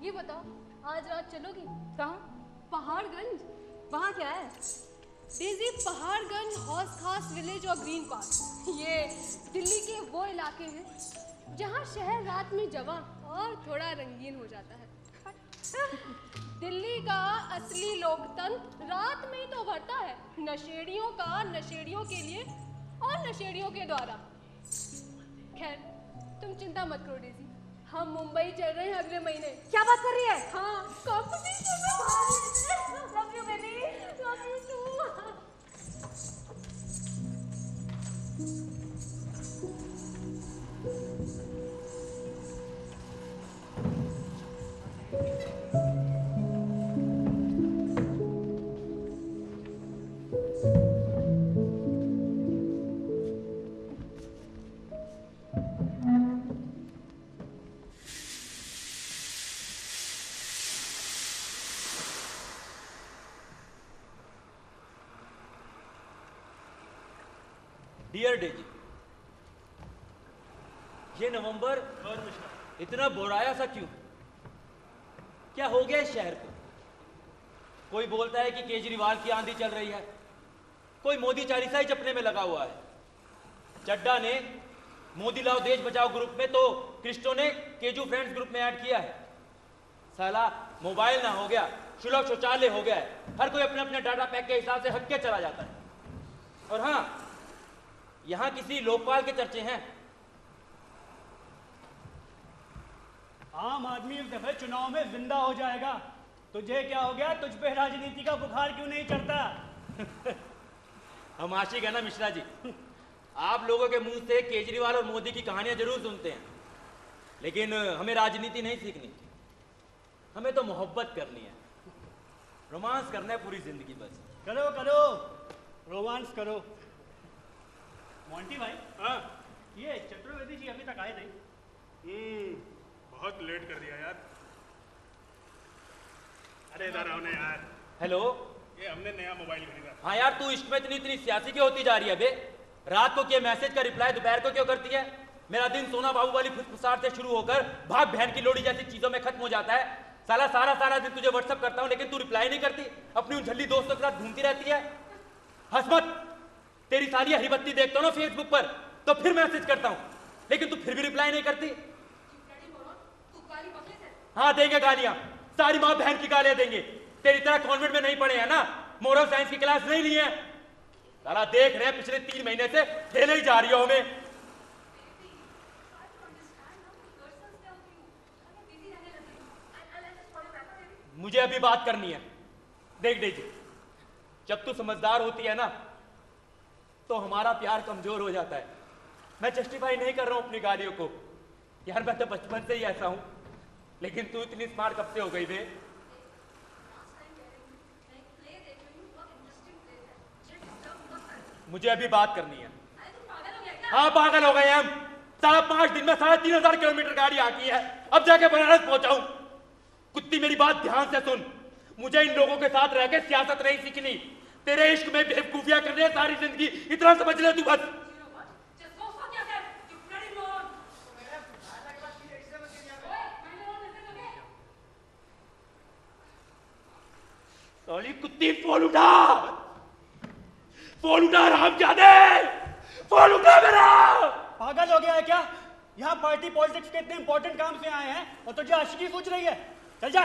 ये बताओ आज रात चलोगी कहाँ? पहाड़गंज। वहाँ क्या है? डेजी पहाड़गंज, हौस खास विलेज और ग्रीन पार्क, ये दिल्ली के वो इलाके हैं जहाँ शहर रात में जवां और थोड़ा रंगीन हो जाता है। दिल्ली का असली लोकतंत्र रात में ही तो उभरता है, नशेड़ियों का नशेड़ियों के लिए और नशेड़ियों के द्वारा। खैर तुम चिंता मत करो डेजी, हम मुंबई चल रहे हैं अगले महीने। क्या बात कर रही है? हाँ, कॉम्पिटिशन में। Love you baby. Love you too. Dear Daisy, ये नवंबर इतना बुराया सा क्यों? क्या हो गया इस शहर को? कोई बोलता है कि केजरीवाल की आंधी चल रही है, कोई मोदी चालीसा ही जपने में लगा हुआ है। चड्डा ने मोदी लाओ देश बचाओ ग्रुप में, तो क्रिस्टो ने केजू फ्रेंड्स ग्रुप में ऐड किया है। साला मोबाइल ना हो गया, सुलभ शौचालय हो गया है। हर कोई अपने अपने डाटा पैक के हिसाब से हक के चला जाता है। और हाँ, यहां किसी लोकपाल के चर्चे हैं। आम आदमी इस दफे चुनाव में जिंदा हो जाएगा। तुझे क्या हो गया? तुझ पे राजनीति का बुखार क्यों नहीं चढ़ता? हम आशिक है ना मिश्रा जी। आप लोगों के मुंह से केजरीवाल और मोदी की कहानियां जरूर सुनते हैं, लेकिन हमें राजनीति नहीं सीखनी, हमें तो मोहब्बत करनी है, रोमांस करना है पूरी जिंदगी बस। करो करो, रोमांस करो। मोंटी भाई, हाँ ये चतुर्वेदी जी अभी तक आए नहीं। बहुत लेट कर दिया यार। अरे इधर आओ ना यार। हेलो, ये हमने नया मोबाइल खरीदा। हाँ यार, तू इश्क में इतनी इतनी सियासी क्यों होती जा रही है बे? रात को किए मैसेज का रिप्लाई दोपहर को क्यों करती है? मेरा दिन सोना बाबू वाली फुसफुसाहट से शुरू होकर भाग बहन की लोड़ी जैसी चीजों में खत्म हो जाता है। साला सारा दिन तुझे व्हाट्सअप करता हूँ, लेकिन तू रिप्लाई नहीं करती, अपनी उन झल्ली दोस्तों के साथ घूमती रहती है। हंस मत, तेरी सारी हरी बत्ती देखता हूँ ना फेसबुक पर, तो फिर मैसेज करता हूँ, लेकिन तू फिर भी रिप्लाई नहीं करती। हाँ देंगे गालियां, सारी माँ बहन की गालियां देंगे। तेरी तरह कॉन्वेंट में नहीं पढ़े हैं ना, मोरल साइंस की क्लास नहीं ली है। साला देख रहे हैं पिछले 3 महीने से खेले ही जा रही हो हमें। मुझे अभी बात करनी है। देख दीजिए, जब तू समझदार होती है ना, तो हमारा प्यार कमजोर हो जाता है। मैं जस्टिफाई नहीं कर रहा हूं अपनी गालियों को यार, मैं तो बचपन से ही ऐसा हूं, लेकिन तू इतनी स्मार्ट कब से हो गई बे? मुझे अभी बात करनी है। हाँ पागल हो गए हम। साढ़े 5 दिन में 3500 किलोमीटर गाड़ी आती है, अब जाके बनारस पहुंचाऊं। कुत्ती मेरी बात ध्यान से सुन, मुझे इन लोगों के साथ रह के सियासत नहीं सीखनी। तेरे इश्क में बेवकूफियां करने है सारी जिंदगी, इतना समझ ले तू बस। साली कुत्ती, फोन उठा, फोन उठा हरामजादे, फोन उठा मेरा। पागल हो गया है क्या? यहाँ पार्टी पॉलिटिक्स के इतने इंपॉर्टेंट काम से आए हैं और तुझे आशिकी पूछ रही है? चल जा,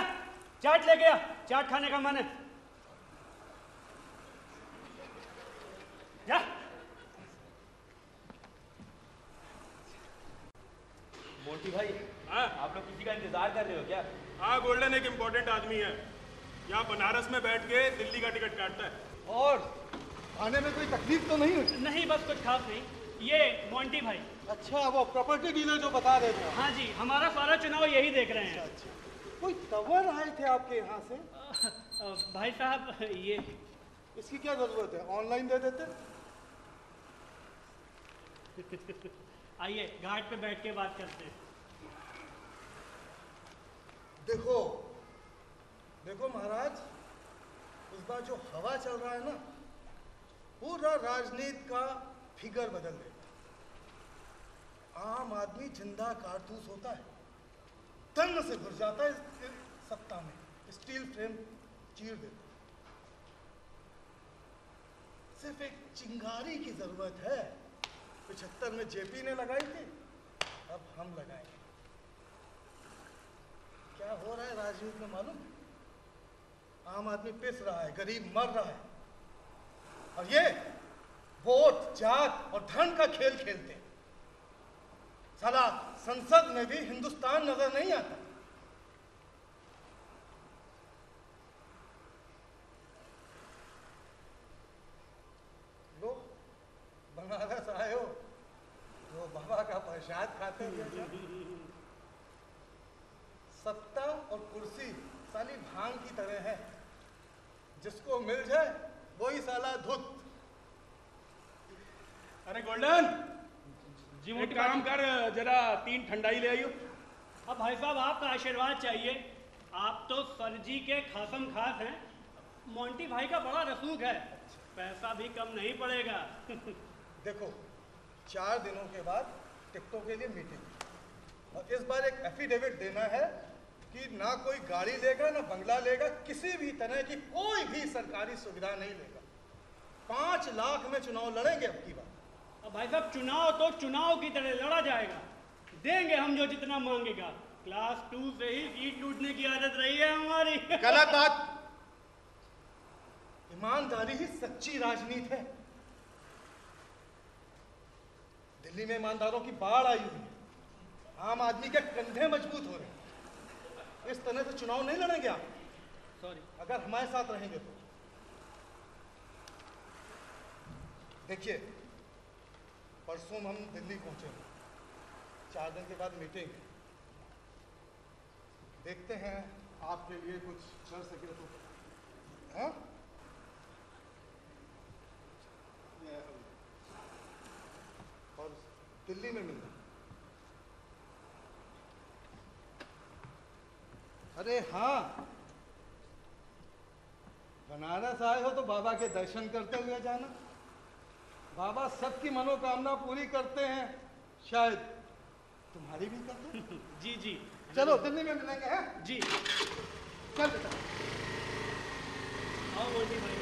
चाट ले गया, चाट खाने का मन है, जा। मोंटी भाई, हाँ आप लोग किसी का इंतजार कर रहे हो क्या? हाँ, गोल्डन एक इम्पोर्टेंट आदमी है, यहाँ बनारस में बैठ के दिल्ली का टिकट काटता है। और खाने में कोई तकलीफ तो नहीं हुई? नहीं, बस कुछ खास नहीं। ये मोंटी भाई। अच्छा, वो प्रॉपर्टी डीलर जो बता रहे थे। हाँ जी, हमारा सारा चुनाव यही देख रहे हैं। अच्छा, कोई तवर आए थे आपके यहाँ से? भाई साहब, ये इसकी क्या जरूरत है, ऑनलाइन दे देते। आइए घाट पे बैठ के बात करते हैं। देखो देखो महाराज, इस बार जो हवा चल रहा है ना, पूरा राजनीति का फिगर बदल देगा। आम आदमी जिंदा कारतूस होता है, तन से घुस जाता है इस सत्ता में, स्टील फ्रेम चीर देता है। सिर्फ एक चिंगारी की जरूरत है। 75 में जेपी ने लगाई थी, अब हम लगाएंगे। क्या हो रहा है राजनीति में मालूम? आम आदमी पिस रहा है, गरीब मर रहा है, और ये वोट, जात और धन का खेल खेलते हैं। साला संसद में भी हिंदुस्तान नजर नहीं आता। लो बनारस आए हो तो बाबा का प्रसाद खाते हुए सत्ता और कुर्सी साली भांग की तरह है, जिसको मिल जाए वही साला धुत। अरे गोल्डन जी, एक काम कर, जरा 3 ठंडाई ले आइयो। अब भाई साहब आपका आशीर्वाद चाहिए, आप तो सर जी के खासम खास हैं। मोंटी भाई का बड़ा रसूख है, पैसा भी कम नहीं पड़ेगा। देखो 4 दिनों के बाद टिकटों के लिए मीटिंग, और इस बार एक एफिडेविट देना है कि ना कोई गाड़ी लेगा ना बंगला लेगा, किसी भी तरह की कोई भी सरकारी सुविधा नहीं लेगा। 5 लाख में चुनाव लड़ेंगे अब की बार। अब भाई साहब चुनाव तो चुनाव की तरह लड़ा जाएगा, देंगे हम जो जितना मांगेगा। क्लास 2 से ही सीट लूटने की आदत रही है हमारी। गलत बात। ईमानदारी ही सच्ची राजनीति है। दिल्ली में ईमानदारों की बाढ़ आई हुई है, आम आदमी के कंधे मजबूत हो रहे हैं। इस तरह से चुनाव नहीं लड़ेंगे आप, सॉरी, अगर हमारे साथ रहेंगे तो। देखिए परसों हम दिल्ली पहुंचेंगे, 4 दिन के बाद मीटिंग है। देखते हैं आपके लिए कुछ कर सके तो। हाँ? और दिल्ली में मिलना। अरे हाँ, बनारस आए हो तो बाबा के दर्शन करते हुए जाना। बाबा सबकी मनोकामना पूरी करते हैं, शायद तुम्हारी भी कर दो। जी जी, चलो दिल्ली में मिलेंगे हैं? जी चल बेटा। आओ मोदी भाई।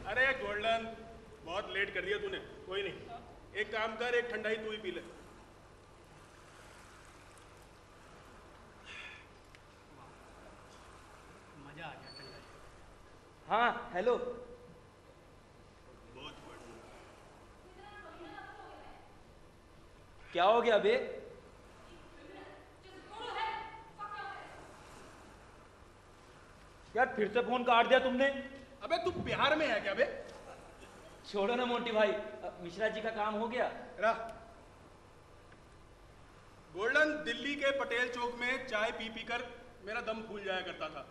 अरे गोल्डन, बहुत लेट कर दिया तूने। कोई नहीं, एक काम कर, एक ठंडाई तू ही पी ले। मजा आ गया ठंडाई। हाँ हेलो। बहुत बढ़िया। क्या हो गया बे? यार फिर से फोन काट दिया तुमने। अबे तू बिहार में है क्या बे? छोड़ो ना मोंटी भाई, मिश्रा जी का काम हो गया। गोल्डन दिल्ली के पटेल चौक में चाय पी पी कर मेरा दम फूल जाया करता था।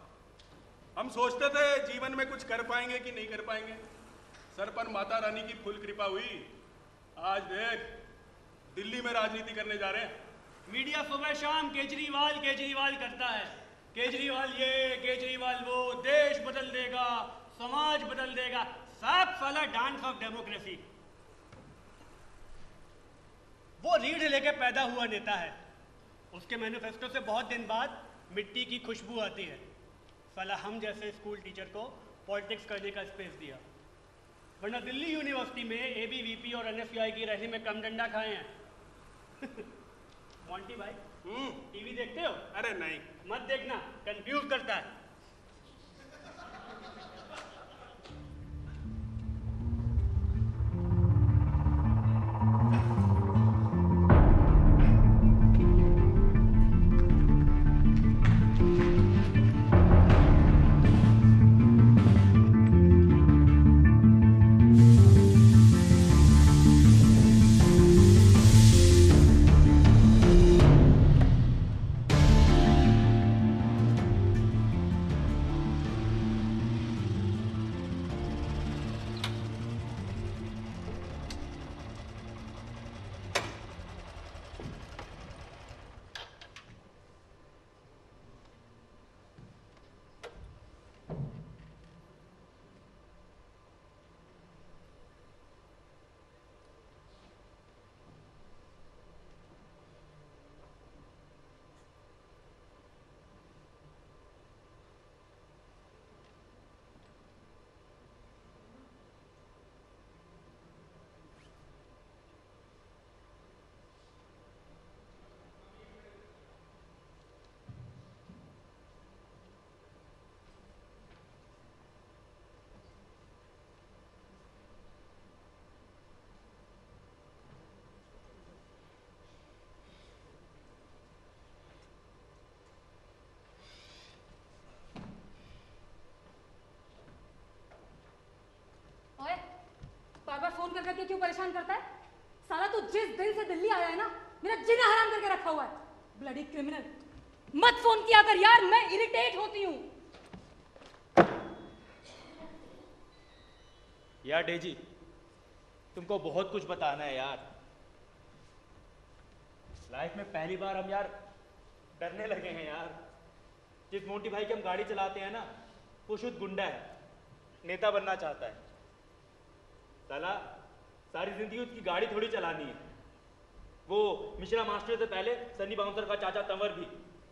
हम सोचते थे जीवन में कुछ कर पाएंगे कि नहीं कर पाएंगे। सर पर माता रानी की फुल कृपा हुई। आज देख दिल्ली में राजनीति करने जा रहे हैं। मीडिया सुबह शाम केजरीवाल केजरीवाल करता है, केजरीवाल ये केजरीवाल वो, देश बदल देगा, समाज बदल देगा, सब साला डांस ऑफ डेमोक्रेसी। वो रीढ़ लेके पैदा हुआ नेता है, उसके मैनिफेस्टो से बहुत दिन बाद मिट्टी की खुशबू आती है। साला हम जैसे स्कूल टीचर को पॉलिटिक्स करने का स्पेस दिया, वरना दिल्ली यूनिवर्सिटी में एबीवीपी और एनएसयूआई की रैली में कम डंडा खाए हैं। मोंटी भाई टीवी देखते हो? अरे नहीं, मत देखना, कंफ्यूज करता है। कर करके क्यों परेशान करता है? साला तू जिस दिन से दिल्ली आया है ना, मेरा जीना हराम करके रखा हुआ है। ब्लडी क्रिमिनल, मत फोन किया कर यार, मैं इरिटेट होती हूँ। यार डेजी, तुमको बहुत कुछ बताना है यार। लाइफ में पहली बार हम यार डरने लगे हैं यार। जिस मोंटी भाई की हम गाड़ी चलाते हैं ना, वो शुद्ध गुंडा है, नेता बनना चाहता है। साला सारी जिंदगी उसकी गाड़ी थोड़ी चलानी है। वो मिश्रा मास्टर से पहले सनी बाउंसर का चाचा तंवर भी,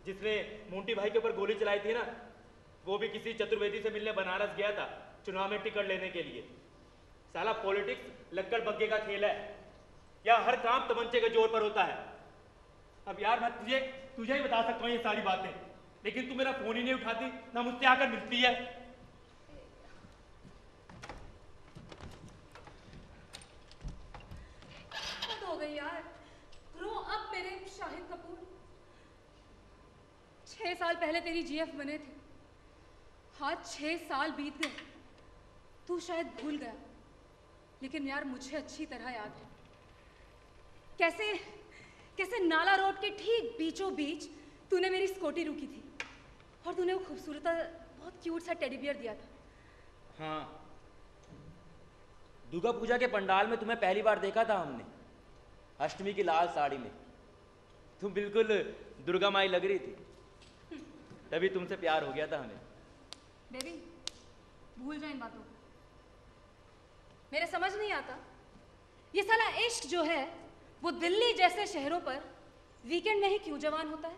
जिसने मोंटी भाई के ऊपर गोली चलाई थी ना, वो भी किसी चतुर्वेदी से मिलने बनारस गया था चुनाव में टिकट लेने के लिए। साला पॉलिटिक्स लक्कड़ बग्गे का खेल है, यहाँ हर काम तमंचे के जोर पर होता है। अब यार मैं तुझे ही बता सकता हूँ ये सारी बातें, लेकिन तू मेरा फोन ही नहीं उठाती, ना मुझसे आकर मिलती है। हद हो गई यार, ग्रो अप मेरे शाहिद कपूर। 6 साल पहले तेरी जीएफ बने थे, हाँ 6 साल बीत गए। तू शायद भूल गया, लेकिन यार मुझे अच्छी तरह याद है कैसे कैसे नाला रोड के ठीक बीचों बीच तूने मेरी स्कूटी रुकी थी और तूने वो खूबसूरत बहुत क्यूट सा टेडी बियर दिया था। हाँ, दुर्गा पूजा के पंडाल में तुम्हें पहली बार देखा था हमने, अष्टमी की लाल साड़ी में। तुम बिल्कुल दुर्गा माई लग रही थी, तभी तुमसे प्यार हो गया था हमें। बेबी भूल जा इन बातों को, मेरे समझ नहीं आता ये साला इश्क जो है वो दिल्ली जैसे शहरों पर वीकेंड में ही क्यों जवान होता है।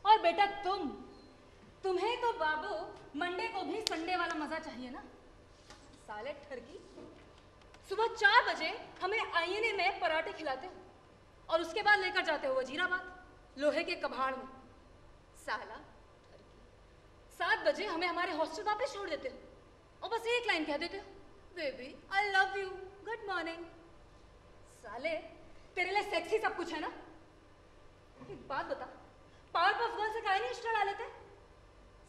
और बेटा तुम्हें तो बाबू मंडे को भी संडे वाला मजा चाहिए ना। साले ठरकी, सुबह 4 बजे हमें आईने में पराठे खिलाते हो और उसके बाद लेकर जाते हो वजीराबाद लोहे के कबाड़ में। साला ठरकी, 7 बजे हमें हमारे हॉस्टल वापस छोड़ देते हो और बस एक लाइन कह देते हो, baby I love you, good morning. साले तेरे लिए सेक्सी सब कुछ है ना। एक बात बता, पावर पफ गर्ल से काहे नहीं इंस्टा डाल लेते?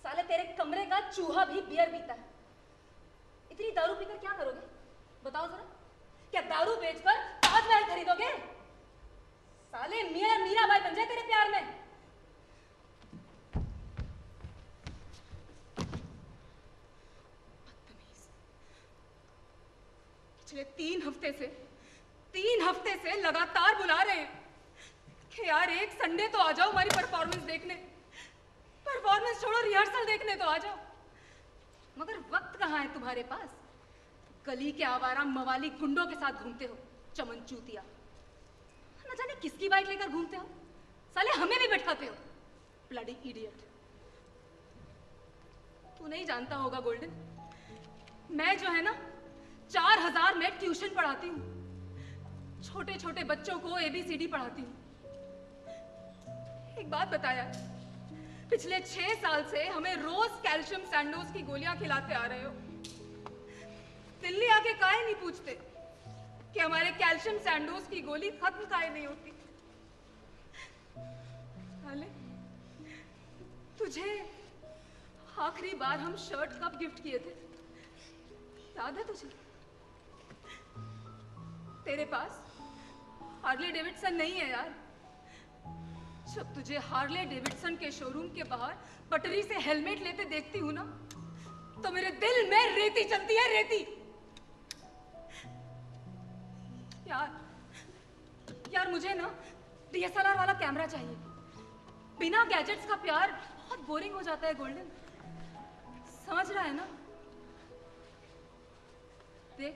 साले तेरे कमरे का चूहा भी बियर पीता है। इतनी दारू पीकर क्या करोगे बताओ जरा? क्या दारू बेचकर ताजमहल खरीदोगे? साले मियां मीराबाई बन जाए तेरे प्यार में। बदतमीज। पिछले 3 हफ्ते से लगातार बुला रहे हैं कि यार एक संडे तो आ जाओ हमारी परफॉर्मेंस देखने। परफॉर्मेंस छोड़ो, रिहर्सल देखने तो आ जाओ। मगर वक्त कहाँ है तुम्हारे पास? गली के आवारा मवाली गुंडों के साथ घूमते हो, चमन चूतिया। न जाने किसकी बाइक लेकर घूमते हो, साले हमें भी बैठाते हो, ब्लडी इडियट। तू नहीं जानता होगा गोल्डन, मैं जो है ना 4000 में ट्यूशन पढ़ाती हूँ, छोटे छोटे बच्चों को ABCD पढ़ाती हूँ। एक बात बताया, पिछले 6 साल से हमें रोज कैल्शियम सैंडोज की गोलियां खिलाते आ रहे हो। दिल्ली आके काहे नहीं पूछते कि हमारे कैल्शियम सैंडोज की गोली खत्म काहे नहीं होती? साले, तुझे आखिरी बार हम शर्ट कब गिफ्ट किए थे याद है तुझे? तेरे पास हार्ले डेविडसन नहीं है यार। जब तुझे हार्ले डेविडसन के शोरूम के बाहर पटरी से हेलमेट लेते देखती हूँ ना, तो मेरे दिल में रेती चलती है, रेती। यार मुझे ना DSLR वाला कैमरा चाहिए। बिना गैजेट्स का प्यार बहुत बोरिंग हो जाता है गोल्डन, समझ रहा है ना? देख,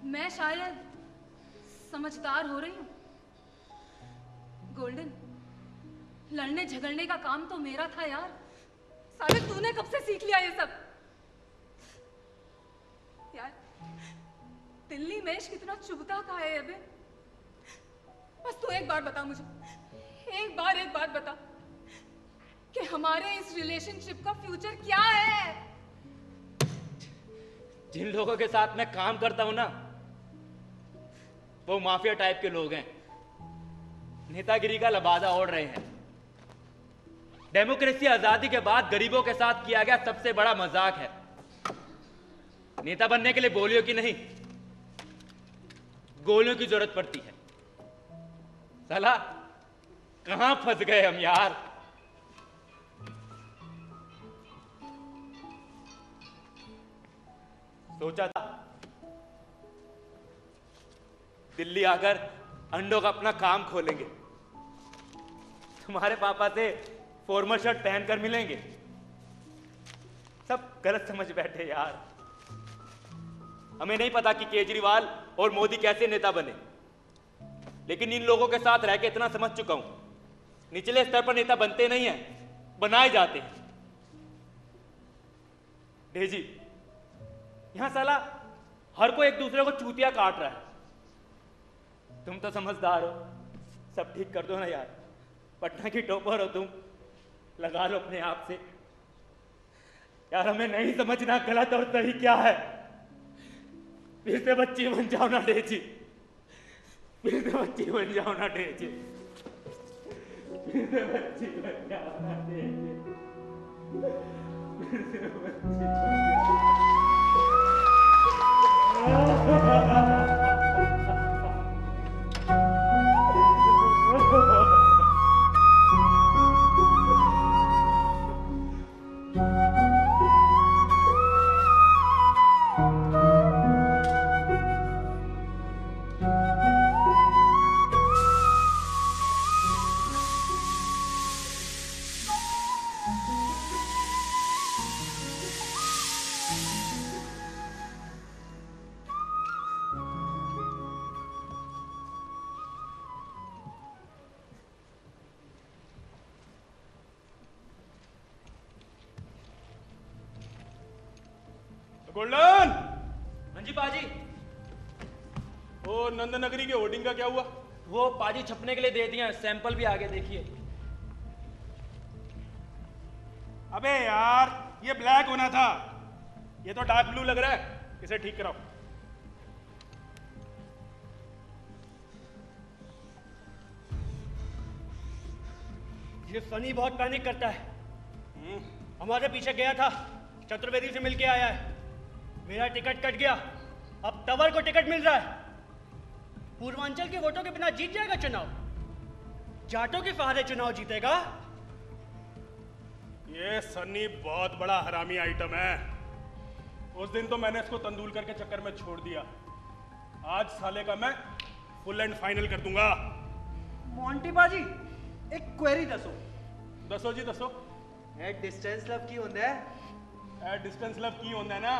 मैं शायद समझदार हो रही हूँ गोल्डन। लड़ने झगड़ने का काम तो मेरा था यार, साले तूने कब से सीख लिया ये सब? यार दिल्ली में इश्क कितना चुभता का है अबे। बस तू एक बार बता मुझे, एक बात बता कि हमारे इस रिलेशनशिप का फ्यूचर क्या है? जिन लोगों के साथ मैं काम करता हूं ना, वो माफिया टाइप के लोग हैं, नेतागिरी का लबादा ओढ़ रहे हैं। डेमोक्रेसी आजादी के बाद गरीबों के साथ किया गया सबसे बड़ा मजाक है। नेता बनने के लिए बोलियों की नहीं, गोलियों की जरूरत पड़ती है। साला कहां फंस गए हम यार। सोचा था दिल्ली आकर अंडों का अपना काम खोलेंगे, तुम्हारे पापा से फॉर्मल शर्ट पहनकर मिलेंगे। सब गलत समझ बैठे यार। हमें नहीं पता कि केजरीवाल और मोदी कैसे नेता बने, लेकिन इन लोगों के साथ रह के इतना समझ चुका हूं, निचले स्तर पर नेता बनते नहीं हैं, बनाए जाते हैं। डेजी, यहां साला हर कोई एक दूसरे को चूतिया काट रहा है। तुम तो समझदार हो, सब ठीक कर दो ना यार। पटना की टॉपर हो तुम, लगा लो अपने आप से यार। हमें नहीं समझना गलत और सही क्या है। फिर से बच्ची बन जाओ ना डेजी, फिर से बच्ची बन जाओ ना डेजी, फिर से बच्ची बन जाओ ना डेजी, फिर से बच्ची बन जाओ। गोल्डन। हाँ जी पाजी। वो नंदनगरी के होर्डिंग का क्या हुआ? वो पाजी छपने के लिए दे दिए, सैंपल भी आगे देखिए। अबे यार, ये ब्लैक होना था, ये तो डार्क ब्लू लग रहा है। इसे ठीक कराओ। ये सनी बहुत पैनिक करता है। हमारे पीछे गया था, चतुर्वेदी से मिलके आया है। मेरा टिकट कट गया, अब तंवर को टिकट मिल रहा है। पूर्वांचल के वोटों के बिना जीत जाएगा चुनाव? जाटों के सहारे चुनाव जीतेगा? ये सन्नी बहुत बड़ा हरामी आइटम है। उस दिन तो मैंने इसको तंदूलकर के चक्कर में छोड़ दिया, आज साले का मैं फुल एंड फाइनल कर दूंगा। मोंटी बाजी एक क्वेरी दसो। दसो जी दसो। ए डिस्टेंस लव की होंदा है? ए डिस्टेंस लव की होंदा है ना,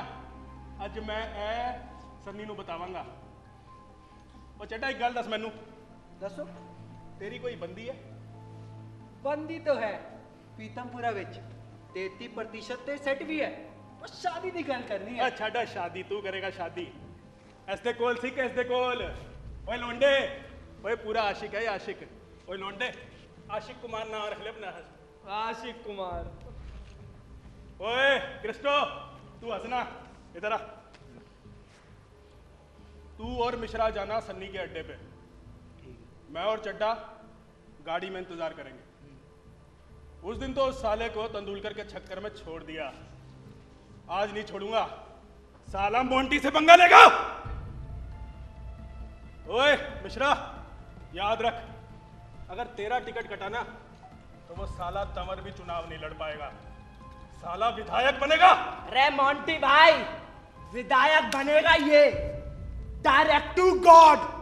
अज मैं ए सन्नी नू बतावांगा। ओ चड्डा एक गल दस मैनू। दसो। तेरी कोई बंदी है? बंदी तो है पीतमपुरा विच 33% ते सेट भी है, बस शादी दी गल करनी है। छड्डा शादी तू करेगा शादी। ऐसे कोल सिक ऐसे कोल। ओए लोंडे, ओए पूरा आशिक है आशिक। ओए लोंडे, आशिक कुमार नाम रख ले अपना। आशिक कुमार। ओए क्रिस्टो, तू हंसना, इधर आ। तू और मिश्रा जाना सन्नी के अड्डे पे, मैं और चड्डा गाड़ी में इंतजार करेंगे। उस दिन तो उस साले को तंदूलकर के चक्कर में छोड़ दिया, आज नहीं छोड़ूंगा। साला मोंटी से पंगा लेगा। ओए मिश्रा, याद रख, अगर तेरा टिकट कटा ना तो वो साला तंवर भी चुनाव नहीं लड़ पाएगा, साला विधायक बनेगा। अरे मोंटी भाई, विधायक बनेगा ये डायरेक्ट टू गॉड।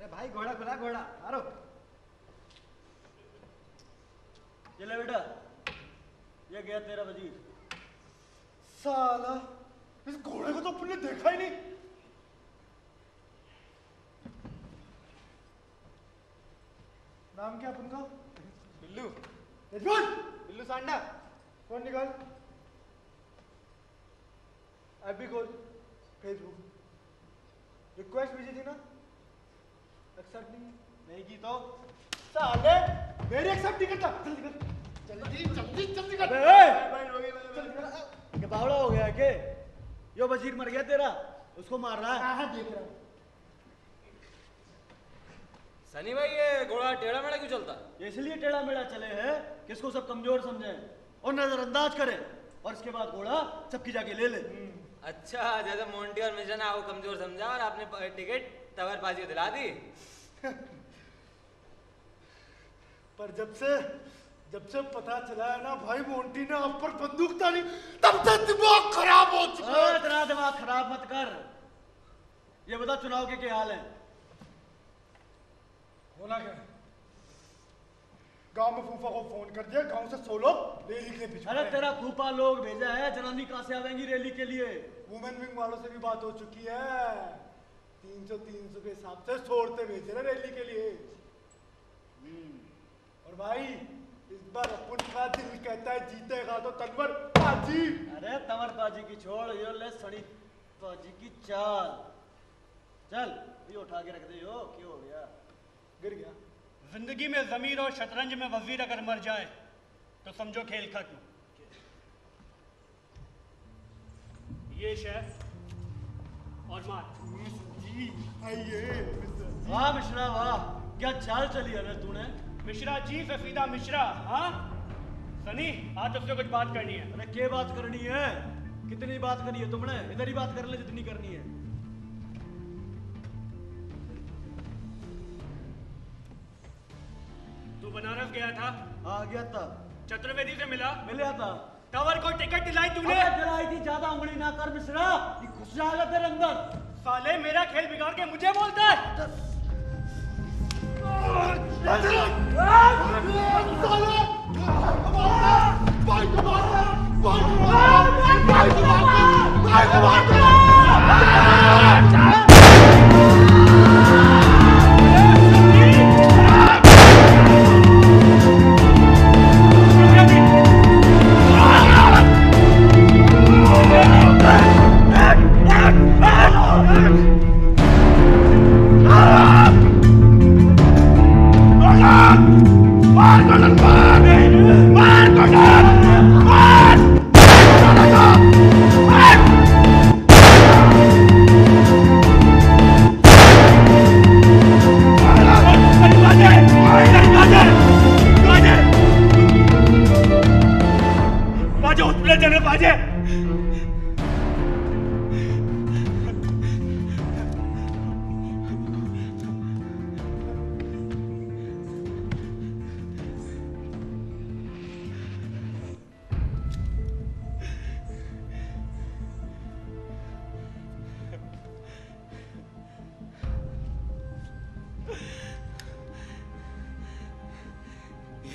भाई घोड़ा खुला, घोड़ा मारो। ये ले बेटा, ये गया तेरा वजीर। साला इस घोड़े को तो अपन ने देखा ही नहीं। नाम क्या अपन का? बिल्लू। यजमान बिल्लू सांडा। फोन निकाल। अभी खोल फेसबुक। रिक्वेस्ट भेजी थी ना, एक्सेप्ट नहीं की तो साले मेरी एक्सेप्ट नहीं करता। जल्दी कर जल्दी जल्दी कर। क्या बावड़ा हो गया के? यो वजीर मर गया तेरा, उसको मार रहा है। हाँ देख रहा हूँ। सनी भाई ये घोड़ा टेढ़ा मेढ़ा क्यों चलता? ये इसलिए टेढ़ा मेढ़ा चले है कि इसको सब कमजोर समझे और नजरअंदाज करे, और इसके बाद घोड़ा सबकी जाके ले ले। अच्छा, जैसे मोंटी और मिशन आपको कमजोर समझा और आपने टिकट तवरबाजी को दिला दी। पर जब से पता चला है ना भाई मोंटी ने आप पर बंदूक तानी, तब से दिमाग खराब हो चुका है। इतना दिमाग खराब मत कर। ये बता चुनाव के क्या हाल है? होना क्या है? गांव में फूफा को फोन कर दिया, गांव से 100 लोग रैली के पीछे। अरे तेरा फूफा लोग भेजा है, जनानी कहां से आवेंगी रैली के लिए? वुमेन विंग वालों से भी बात हो चुकी है, 300 के हिसाब से 100 औरतें भेज रहे रैली के लिए। और भाई इस बार अपन का दिल कहता है जीतेगा तो तनवर बाजी। अरे तंवर बाजी की छोड़, यो ले सड़ी बाजी की चाल। चल ये उठा के रख दे। यो क्यों हो गया? गिर गया। जिंदगी में जमीर और शतरंज में वजीर अगर मर जाए तो समझो खेल खत्म। ये शह और मार। जी आइए। वाह मिश्रा वाह, क्या चाल चली है रे तूने। मिश्रा जी से सीधा मिश्रा। हाँ सनी, आज तुझसे कुछ बात करनी है। अरे क्या बात करनी है? कितनी बात करनी है तुमने? इधर ही बात कर ले जितनी करनी है। तू बनारस गया था? हाँ गया था। चतुर्वेदी से मिला? मिला था। तंवर को टिकट दिलाई तूने? दिलाई थी, ज्यादा उंगली ना कर मिश्रा, ये घुस जाएगा तेरे अंदर। साले मेरा खेल बिगाड़ के मुझे बोलता है।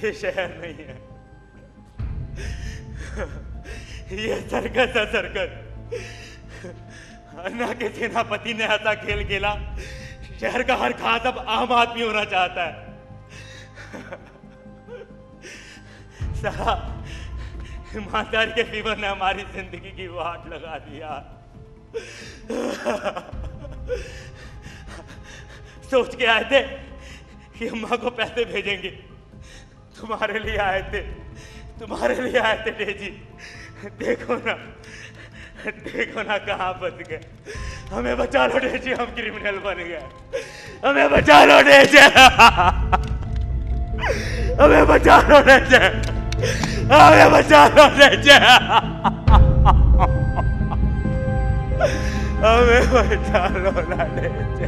ये शहर नहीं है, ये सर्कस है सर्कस। अन्ना के सेनापति ने ऐसा खेल खेला, शहर का हर खास अब आम आदमी होना चाहता है। साहब ईमानदारी के फीवर ने हमारी जिंदगी की वाट लगा दिया। सोच के आए थे कि अम्मा को पैसे भेजेंगे, तुम्हारे लिए आए थे, तुम्हारे लिए आए थे डेजी। देखो ना कहाँ फंस गए। हमें बचा लो डेजी, हम क्रिमिनल बन गए। हमें बचा लो डेजी, हमें बचा लो डेजी, हमें बचा लो डेजी, हमें बचा लो ना डेजी।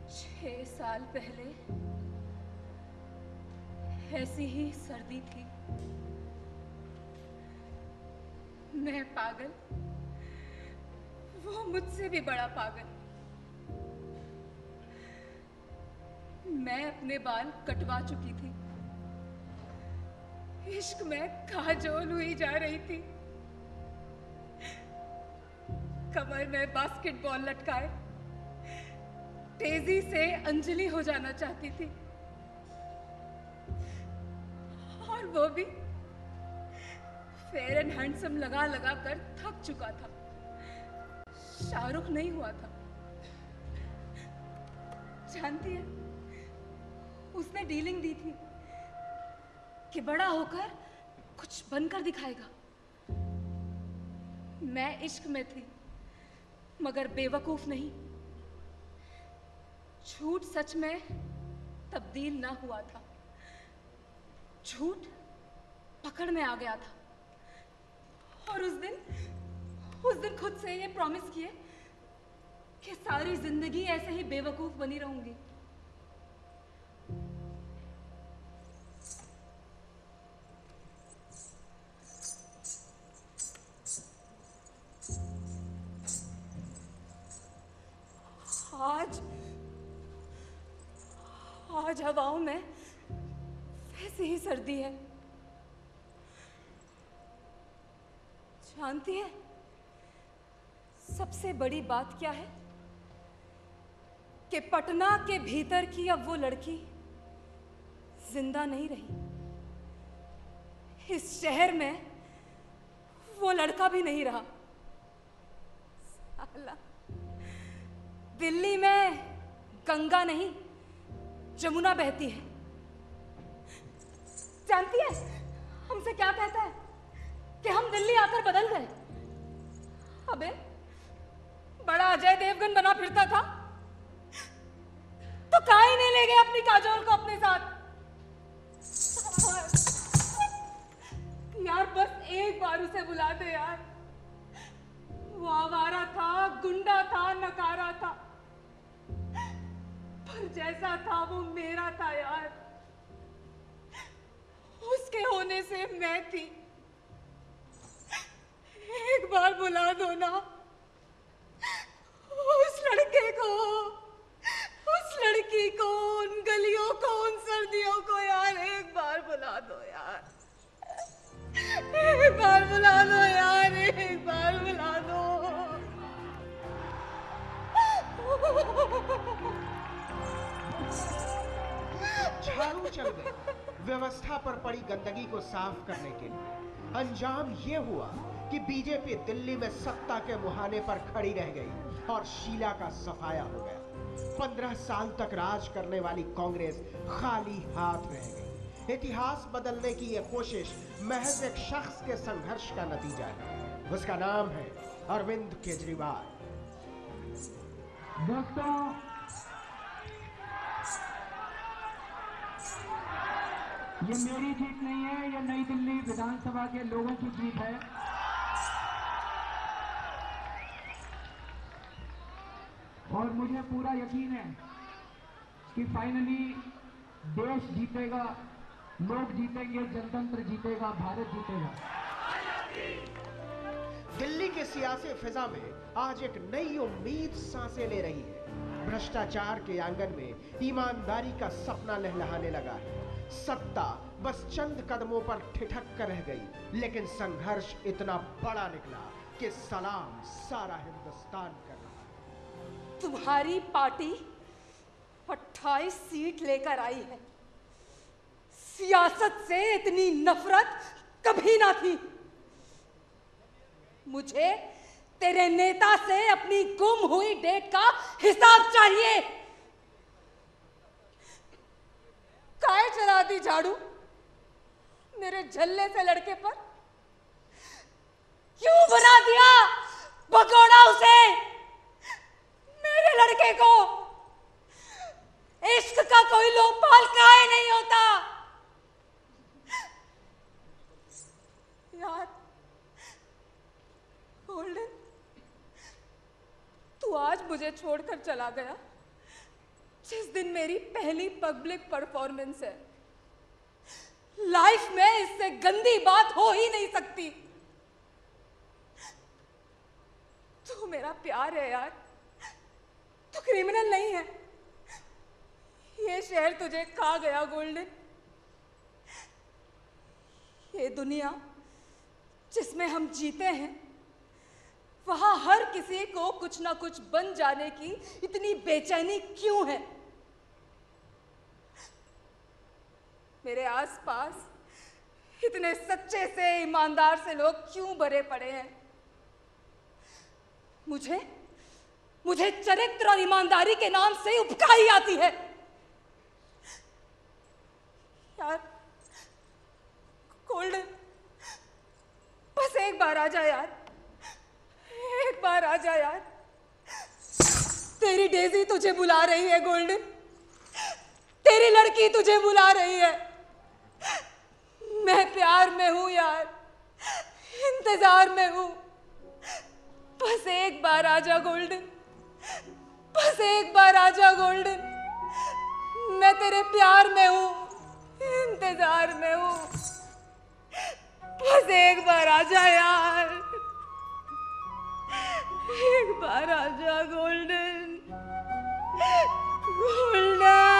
6 साल पहले ऐसी ही सर्दी थी। मैं पागल, वो मुझसे भी बड़ा पागल। मैं अपने बाल कटवा चुकी थी, इश्क में काजोल हुई जा रही थी, कमर में बास्केटबॉल लटकाए तेजी से अंजलि हो जाना चाहती थी, और वो भी फेयर एंड हैंडसम लगा लगा कर थक चुका था, शाहरुख नहीं हुआ था। जानती है, उसने डीलिंग दी थी कि बड़ा होकर कुछ बनकर दिखाएगा। मैं इश्क में थी मगर बेवकूफ नहीं। झूठ सच में तब्दील ना हुआ था, झूठ पकड़ में आ गया था। और उस दिन खुद से ये प्रॉमिस किए कि सारी जिंदगी ऐसे ही बेवकूफ बनी रहूंगी। आज हवाओं में वैसे ही सर्दी है। जानती है सबसे बड़ी बात क्या है? कि पटना के भीतर की अब वो लड़की जिंदा नहीं रही। इस शहर में वो लड़का भी नहीं रहा। साला, दिल्ली में गंगा नहीं जमुना बहती है। जानती है हमसे क्या कहता है? कि हम दिल्ली आकर बदल गए। अबे बड़ा अजय देवगन बना फिरता था तो काहे नहीं ले गए अपनी काजोल को अपने साथ? यार बस एक बार उसे बुला दे यार। वो आवारा था, गुंडा था, नकारा था, पर जैसा था वो मेरा था यार। उसके होने से मैं थी। एक बार बुला दो ना उस लड़के को, उस लड़की को, उन गलियों को, उन सर्दियों को यार। एक बार बुला दो यार, एक बार बुला दो यार, एक बार बुला दो। झाड़ू चल गए व्यवस्था पर पड़ी गंदगी को साफ करने के लिए। अंजाम ये हुआ कि बीजेपी दिल्ली में सत्ता के मुहाने पर खड़ी रह गई और शीला का सफाया हो गया। 15 साल तक राज करने वाली कांग्रेस खाली हाथ रह गई। इतिहास बदलने की यह कोशिश महज एक शख्स के संघर्ष का नतीजा है। उसका नाम है अरविंद केजरीवाल। दोस्तों, ये मेरी जीत नहीं है, ये नई दिल्ली विधानसभा के लोगों की जीत है। और मुझे पूरा यकीन है कि फाइनली देश जीतेगा, लोग जीतेंगे, जनतंत्र जीतेगा, भारत जीतेगा। दिल्ली के सियासी फिजा में आज एक नई उम्मीद सांसें ले रही है। भ्रष्टाचार के आंगन में ईमानदारी का सपना लहलहाने लगा है। सत्ता बस चंद कदमों पर ठिठक कर रह गई, लेकिन संघर्ष इतना बड़ा निकला कि सलाम सारा हिंदुस्तान कर रहा है। तुम्हारी पार्टी 28 सीट लेकर आई है। सियासत से इतनी नफरत कभी ना थी। मुझे तेरे नेता से अपनी गुम हुई डेट का हिसाब चाहिए। काय चला दी झाड़ू मेरे झल्ले से लड़के पर? क्यों बना दिया भगोड़ा उसे, मेरे लड़के को? इश्क का कोई लोकपाल काहे नहीं होता यार। गोल्डन, तू आज मुझे छोड़कर चला गया जिस दिन मेरी पहली पब्लिक परफॉर्मेंस है। लाइफ में इससे गंदी बात हो ही नहीं सकती। तू मेरा प्यार है यार, तू क्रिमिनल नहीं है। ये शहर तुझे खा गया गोल्डन। ये दुनिया जिसमें हम जीते हैं, वहां हर किसी को कुछ ना कुछ बन जाने की इतनी बेचैनी क्यों है? मेरे आसपास इतने सच्चे से, ईमानदार से लोग क्यों भरे पड़े हैं? मुझे चरित्र और ईमानदारी के नाम से उपकाई आती है यार। गोल्डन, बस एक बार आ जा यार, एक बार आ जा यार। तेरी डेजी तुझे बुला रही है गोल्डन, तेरी लड़की तुझे बुला रही है। मैं प्यार में हूं यार, इंतजार में हूं। बस एक बार आ जा गोल्डन, बस एक बार आ जा गोल्डन। मैं तेरे प्यार में हूं, इंतजार में हूं। बस एक बार आ जा यार, एक बार आ जा गोल्डन, गोल्डन।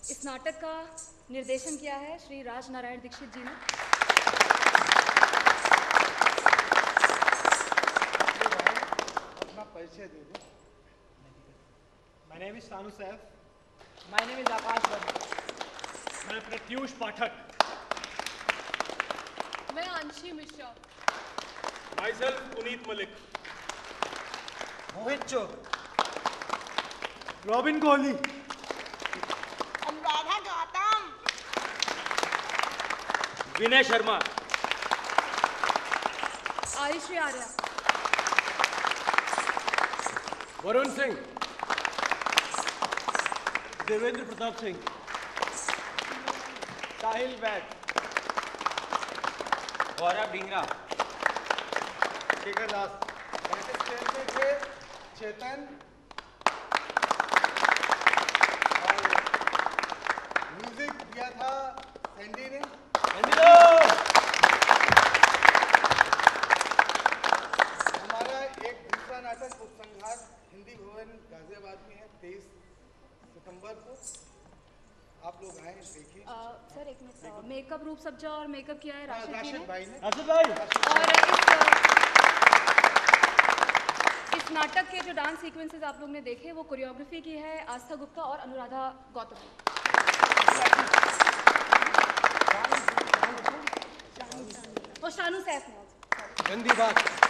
इस नाटक का निर्देशन किया है श्री राज नारायण दीक्षित जी ने। अपना परिचय दे दो। My name is Sanu Saif. My name is Akash Verma. मैं प्रत्यूष पाठक। मैं अंशी मिश्रा। Myself पुनीत मलिक। मोहित चोक। रॉबिन कोहली। अनुराधा गौतम। विनय शर्मा। आयुषी आर्या। वरुण सिंह। देवेंद्र प्रताप सिंह। साहिल वैद। गौरव ढींगरा। शेखर दास। चेतन और म्यूजिक दिया था सैंडी ने। हमारा एक दूसरा नाटक उपसंहार हिंदी भवन गाजियाबाद में है 23 सितंबर को। आप लोग आए देखिए। सर एक मिनट, मेकअप रूप सज्जा और मेकअप किया है राशिद भाई ने। राशिद भाई। और इस नाटक के जो डांस सीक्वेंसेस आप लोग ने देखे वो कोरियोग्राफी की है आस्था गुप्ता और अनुराधा गौतम। और शानू सैफ ने। गंदी बात।